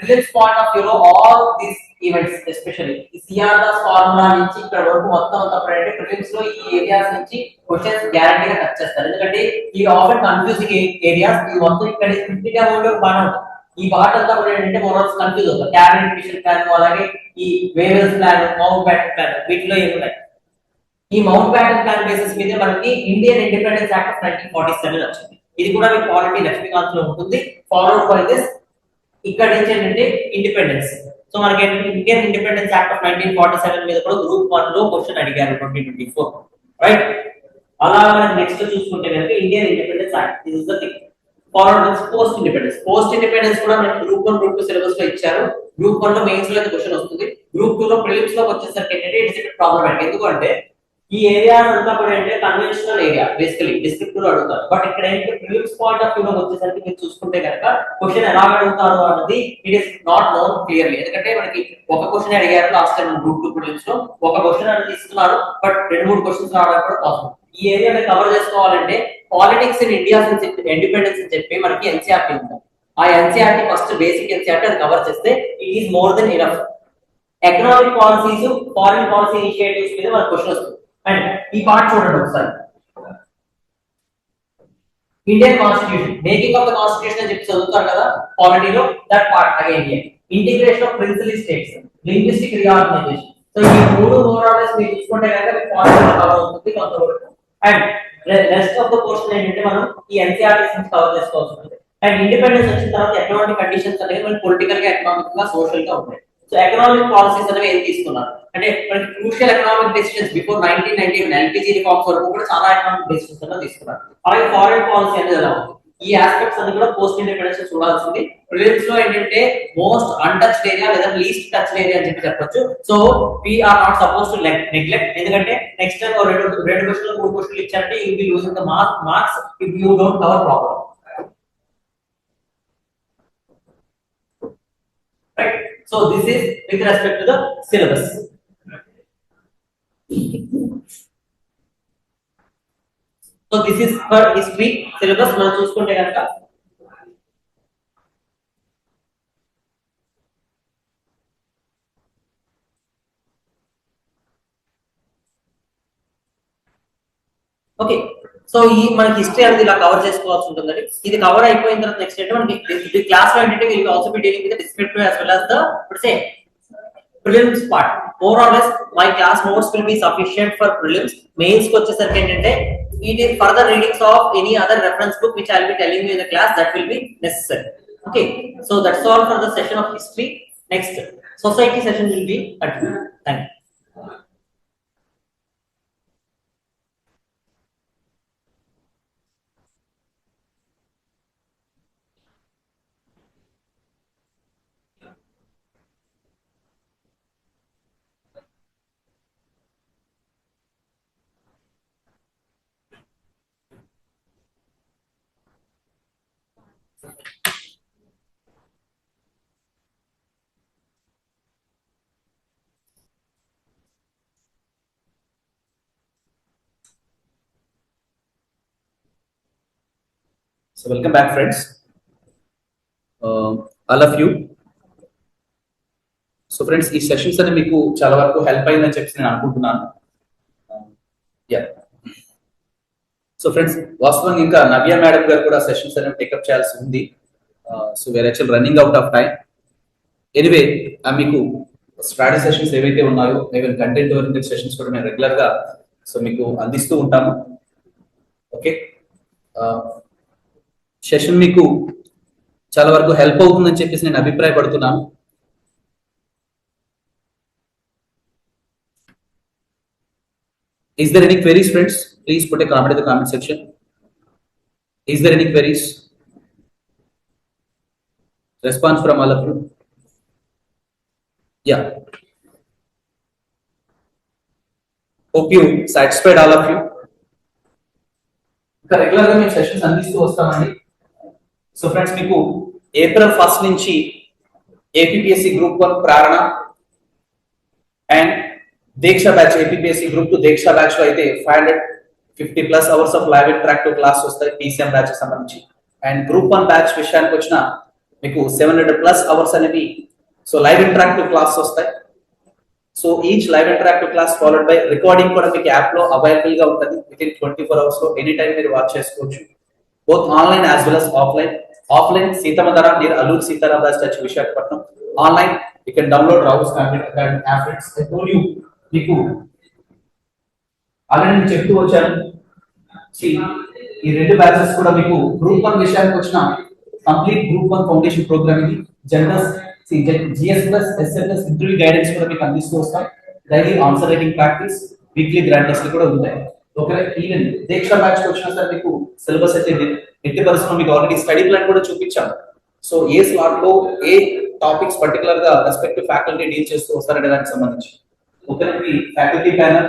prelims point of వ్యూలో all these events especially ఈ CR Das formula నుంచి ఇక్కడ వరకు మొత్తం అంతా prelims లో ఈ ఏరియాస్ నుంచి క్వశ్చన్స్ గ్యారంటీగా టచ్ చేస్తారు. ఎందుకంటే ఈ ఆఫర్ కన్ఫ్యూజింగ్ ఏరియాస్ ఇది మొత్తం ఇక్కడ ఇంటిగా ఉండే బాగా ఉంటుంది. ఈ పార్ట్ అంతా కూడా ఏంటంటే మోరల్స్ కన్ఫ్యూజ్ అవుతారు. క్యాబినెట్ మిషన్ ప్లాన్ అలాగే ఈ various plan mount baton plan వీటిలో ఏమున్నాయి. ఈ మౌంట్ బ్యాటన్ ప్లాన్ బేసిస్ మీద మనకి ఇండియన్ ఇండిపెండెన్స్ యాక్ట్ ఆఫ్ 1947 వచ్చింది. ఇది కూడా మీకు ఆల్రెడీ లక్ష్మీకాంత్ లో ఉంటుంది. ఫాలోడ్ బై దిస్ ఇక్కడ నుంచి ఏంటంటే ఇండిపెండెన్స్. సో మనకి ఇండియన్ ఇండిపెండెన్స్ యాక్ట్ ఆఫ్ 1947 మీద కూడా గ్రూప్ 1 లో క్వశ్చన్ అడిగారు 2024 రైట్. అలా నెక్స్ట్ చూసుకుంటే కనుక Indian independence act this is the thing. Followed with post independence కూడా మనకి గ్రూప్ 1 గ్రూప్ 2 సిలబస్ లో ఇచ్చారు. గ్రూప్ 1 లో మెయిన్స్ లో క్వశ్చన్ వస్తుంది. గ్రూప్ 2 లో ప్రిలిమ్స్ లో వచ్చేసరికి ఏంటంటే ఇట్స్ ఎ ప్రాబ్లమాటిక్. ఎందుకంటే ఈ ఏరియా అంతా కూడా ఏంటంటే కన్వెన్షనల్ ఏరియా బేసికలీ డిస్క్రిప్టివ్ లో అడుగుతారు. బట్ ఇక్కడ ఏంటంటే ప్రిలిమ్స్ పాయింట్ ఆఫ్ వ్యూ లో వచ్చేసరికి మీరు చూసుకుంటే కనుక క్వశ్చన్ ఎలా అడుగుతారు అన్నది it is not known clearly. ఎందుకంటే మనకి ఒక క్వశ్చన్ అడిగారు లాస్ట్ టైం గ్రూప్ 2 ప్రిలిమ్స్ లో ఒక క్వశ్చన్ అనేది ఇస్తున్నారు. బట్ 2-3 క్వశ్చన్స్ రావడం కూడా పాసిబుల్. ఈ ఏరియా మీరు కవర్ చేసుకోవాలంటే పాలిటిక్స్ ఇన్ ఇండియా ఇండిపెండెన్స్ అని చెప్పి మనకి ఎన్సీఆర్టీ ఉంది. ఆ ఎన్సీఆర్టీ ఫస్ట్ బేసిక్ ఎన్సీఆర్టీ అది కవర్ చేస్తే it is more than enough. Economic policies foreign policy initiatives మీద మనకు క్వశ్చన్ వస్తుంది. అండ్ ఈ పార్ట్ చూడండి ఒకసారి. Indian constitution making of the constitution అని చెప్పి చదువుతారు కదా పాలిటీలో. That part again integration of principal states linguistic reorganisation. So ఈ మూడు ఓవరాల్స్ మీరు చూసుకుంటే కనుక మీకు పాలిటీ కవర్ అవుతుంది కొంతవరకు. And rest of the portion ఏంటంటే మనం ఈ ఎన్సీఆర్టీస్ నుంచి కవర్ చేసుకోవాల్సి ఉంటుంది. అండ్ ఇండిపెండెన్స్ వచ్చిన తర్వాత ఎటువంటి కండిషన్స్ అనేవి మనకి పొలిటికల్ గా ఎకనామిక్ గా సోషల్ గా ఉంటాయి. సో ఎకనామిక్ పాలసీస్ అనేవి ఏం తీసుకున్నారు అంటే మనకి crucial economic decisions before 1991 LPG reforms వరకు కూడా చాలా ఎకనామిక్ డెసిషన్స్ అనేవి తీసుకున్నారు. అలాగే ఫారెన్ పాలసీ అనేది ఎలా ఉంది ఈ ఆస్పెక్ట్స్ అన్ని కూడా పోస్ట్ ఇండిపెండెన్స్ చూడాల్సింది. ప్రిలిమ్స్ లో ఏంటంటే మోస్ట్ అన్టచ్డ్ ఏరియా లేదా లీస్ట్ టచ్డ్ ఏరియా అని చెప్పి చెప్పొచ్చు. So we are not suppose to neglect. ఎందుకంటే నెక్స్ట్ టైం రెండు క్వశ్చన్లు 3 క్వశ్చన్లు ఇచ్చారంటే you will be losing the marks if you don't cover proper. Right. So this is with respect to the syllabus. So this is for history syllabus. మనం చూసుకుంటే కనుక okay. So ఈ మనకి హిస్టరీ అనేది ఇలా కవర్ చేసుకోవాల్సి ఉంటుందండి. ఇది కవర్ అయిపోయిన తర్వాత నెక్స్ట్ ఏంటంటే మనకి క్లాస్ లో ఏంటంటే will also be dealing with descriptive as well as the prelims part. More or less my class notes will be sufficient for prelims. Mains ko vachesariki entante it is further readings of any other reference book which I will be telling you in the class that will be necessary. Okay, so that's all for the session of history. Next society session will be continued. Thank you. So welcome back, friends. All of you. So friends, ఈ sessions అని మీకు చాలా వరకు help అయిందని చెప్పి నేను అనుకుంటున్నాను. Yeah. So friends, వాస్తవంగా ఇంకా నవ్య మేడం గారు కూడా సెషన్స్ అనేవి టేకప్ చేయాల్సి ఉంది. So where actual running out of time. Anyway మీకు స్ట్రాటజీ సెషన్స్ ఏవైతే ఉన్నాయో ఈవెన్ కంటెంట్ ఓరియంటెడ్ సెషన్స్ కూడా మేము రెగ్యులర్ గా సో మీకు అందిస్తూ ఉంటాము. ఓకే, సెషన్ మీకు చాలా వరకు హెల్ప్ అవుతుందని చెప్పేసి నేను అభిప్రాయపడుతున్నాను. Is there any queries, friends? Please put a comment in the comment section. Is there any queries? Response from all of you. Yeah. Hope you satisfied all of you. ఇంకా regular గా మేము sessions అందిస్తూ వస్తామండి. So friends, మీకు April 1 నుంచి APPSC group 1 Prerana and Deeksha batch, APPSC group 2 Deeksha batch లో అయితే 550+ hours of live interactive class వస్తాయి పీసీఎం బ్యాచ్ సంబంధించి. అండ్ గ్రూప్ 1 బ్యాచ్ విషయానికి వచ్చిన మీకు 700+ అవర్స్ అనేవి సో లైవ్ ఇంటరాక్టివ్ క్లాస్ వస్తాయి. So each live interactive class followed by recording కూడా మీకు యాప్ లో అవైలబుల్ గా ఉంటుంది. విత్ ఇన్ 24 hours లో ఎనీ టైం మీరు వాచ్ చేసుకోవచ్చు. Both online as well as offline. Offline Seethammadhara near Alluri Sitaramadas touch Visakhapatnam. Online you can download Rao's competitive app. Friends I told you మీకు already నేను చెప్తూ వచ్చాను. ఈ రెండు బ్యాచెస్ కూడా మీకు గ్రూప్ 1 విషయానికి వచ్చిన కంప్లీట్ గ్రూప్ 1 ఫౌండేషన్ ప్రోగ్రామ్ ఇది. General GS plus SMS interview guidance కూడా మీకు అందిస్తూ వస్తాం. Daily answer writing practice, weekly grand టెస్ట్లు కూడా ఉంటాయి. ఓకే, ఈవెన్ దీక్ష బ్యాచ్ వచ్చినా సరే మీకు సిలబస్ అయితే ఎట్టి పరిస్థితుల్లో మీకు ఆల్రెడీ స్టడీ ప్లాన్ కూడా చూపించాం. సో ఏ స్లాట్ లో ఏ టాపిక్స్ పర్టికులర్ గా రెస్పెక్టివ్ ఫ్యాకల్టీ డీల్ చేస్తూ వస్తారనే దానికి సంబంధించి ఓకే ఫ్యాకల్టీ ప్యానల్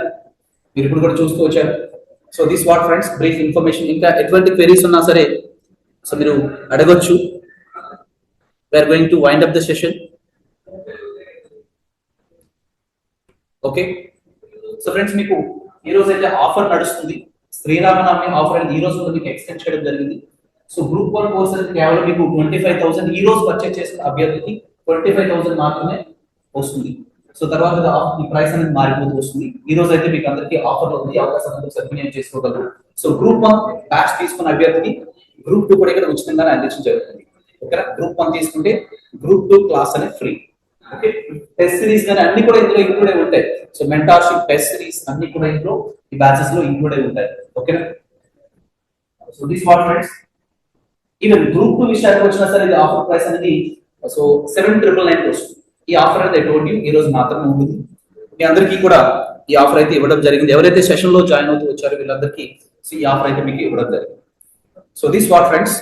మీరు ఇప్పుడు కూడా చూస్తూ వచ్చారు. So this what friends brief information. ఇంకా ఎటువంటి క్వెరీస్ ఉన్నా సరే సో మీరు అడగొచ్చు. We are going to wind up the session. Okay. So friends, మీకు ఈ రోజు అయితే ఆఫర్ నడుస్తుంది. శ్రీరామనవమి ఆఫర్ అనేది ఈ రోజు మీకు ఎక్స్టెండ్ చేయడం జరిగింది. సో గ్రూప్ 1 కోర్స్ అనేది కేవలం మీకు 25,000 ఈ రోజు పర్చేస్ చేసిన అభ్యర్థికి 25,000 మాత్రమే వస్తుంది. సో తర్వాత ఈ ప్రైస్ అనేది మారిపోతూ వస్తుంది. ఈ రోజు అయితే మీకు అందరికీ ఆఫర్ ఉంది, అవకాశం సద్వినియోగం చేసుకోగలరు. సో గ్రూప్ 1 బ్యాచ్ తీసుకున్న అభ్యర్థికి గ్రూప్ 2 కూడా ఇక్కడ ఉచితంగానే అందించడం జరుగుతుంది. ఓకేనా, గ్రూప్ 1 తీసుకుంటే గ్రూప్ 2 క్లాస్ అనేది ఫ్రీ. ఓకే, టెస్ట్ సిరీస్ కానీ అన్ని కూడా ఇందులో ఇంక్లూడ్ అయి ఉంటాయి. సో మెంటార్షిప్, టెస్ట్ సిరీస్ అన్ని కూడా ఇందులో ఈ బ్యాచెస్ లో ఇంక్లూడ్ అయి ఉంటాయి. ఓకేనా, so this what friends. Even group 2 విషయానికి వచ్చినా సరే ఇది ఆఫర్ ప్రైస్ అనేది సో 7,999 వస్తుంది. ఈ ఆఫర్ అయితే టోల్డ్ యూ ఈ రోజు మాత్రమే ఉంటుంది. మీ అందరికీ కూడా ఈ ఆఫర్ అయితే ఇవ్వడం జరిగింది. ఎవరైతే సెషన్ లో జాయిన్ అవుతూ వచ్చారో వీళ్ళందరికీ ఈ ఆఫర్ అయితే మీకు ఇవ్వడం జరిగింది. So this what friends.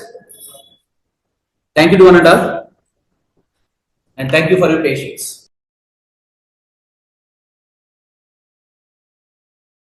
Thank you to one and all, and thank you for your patience.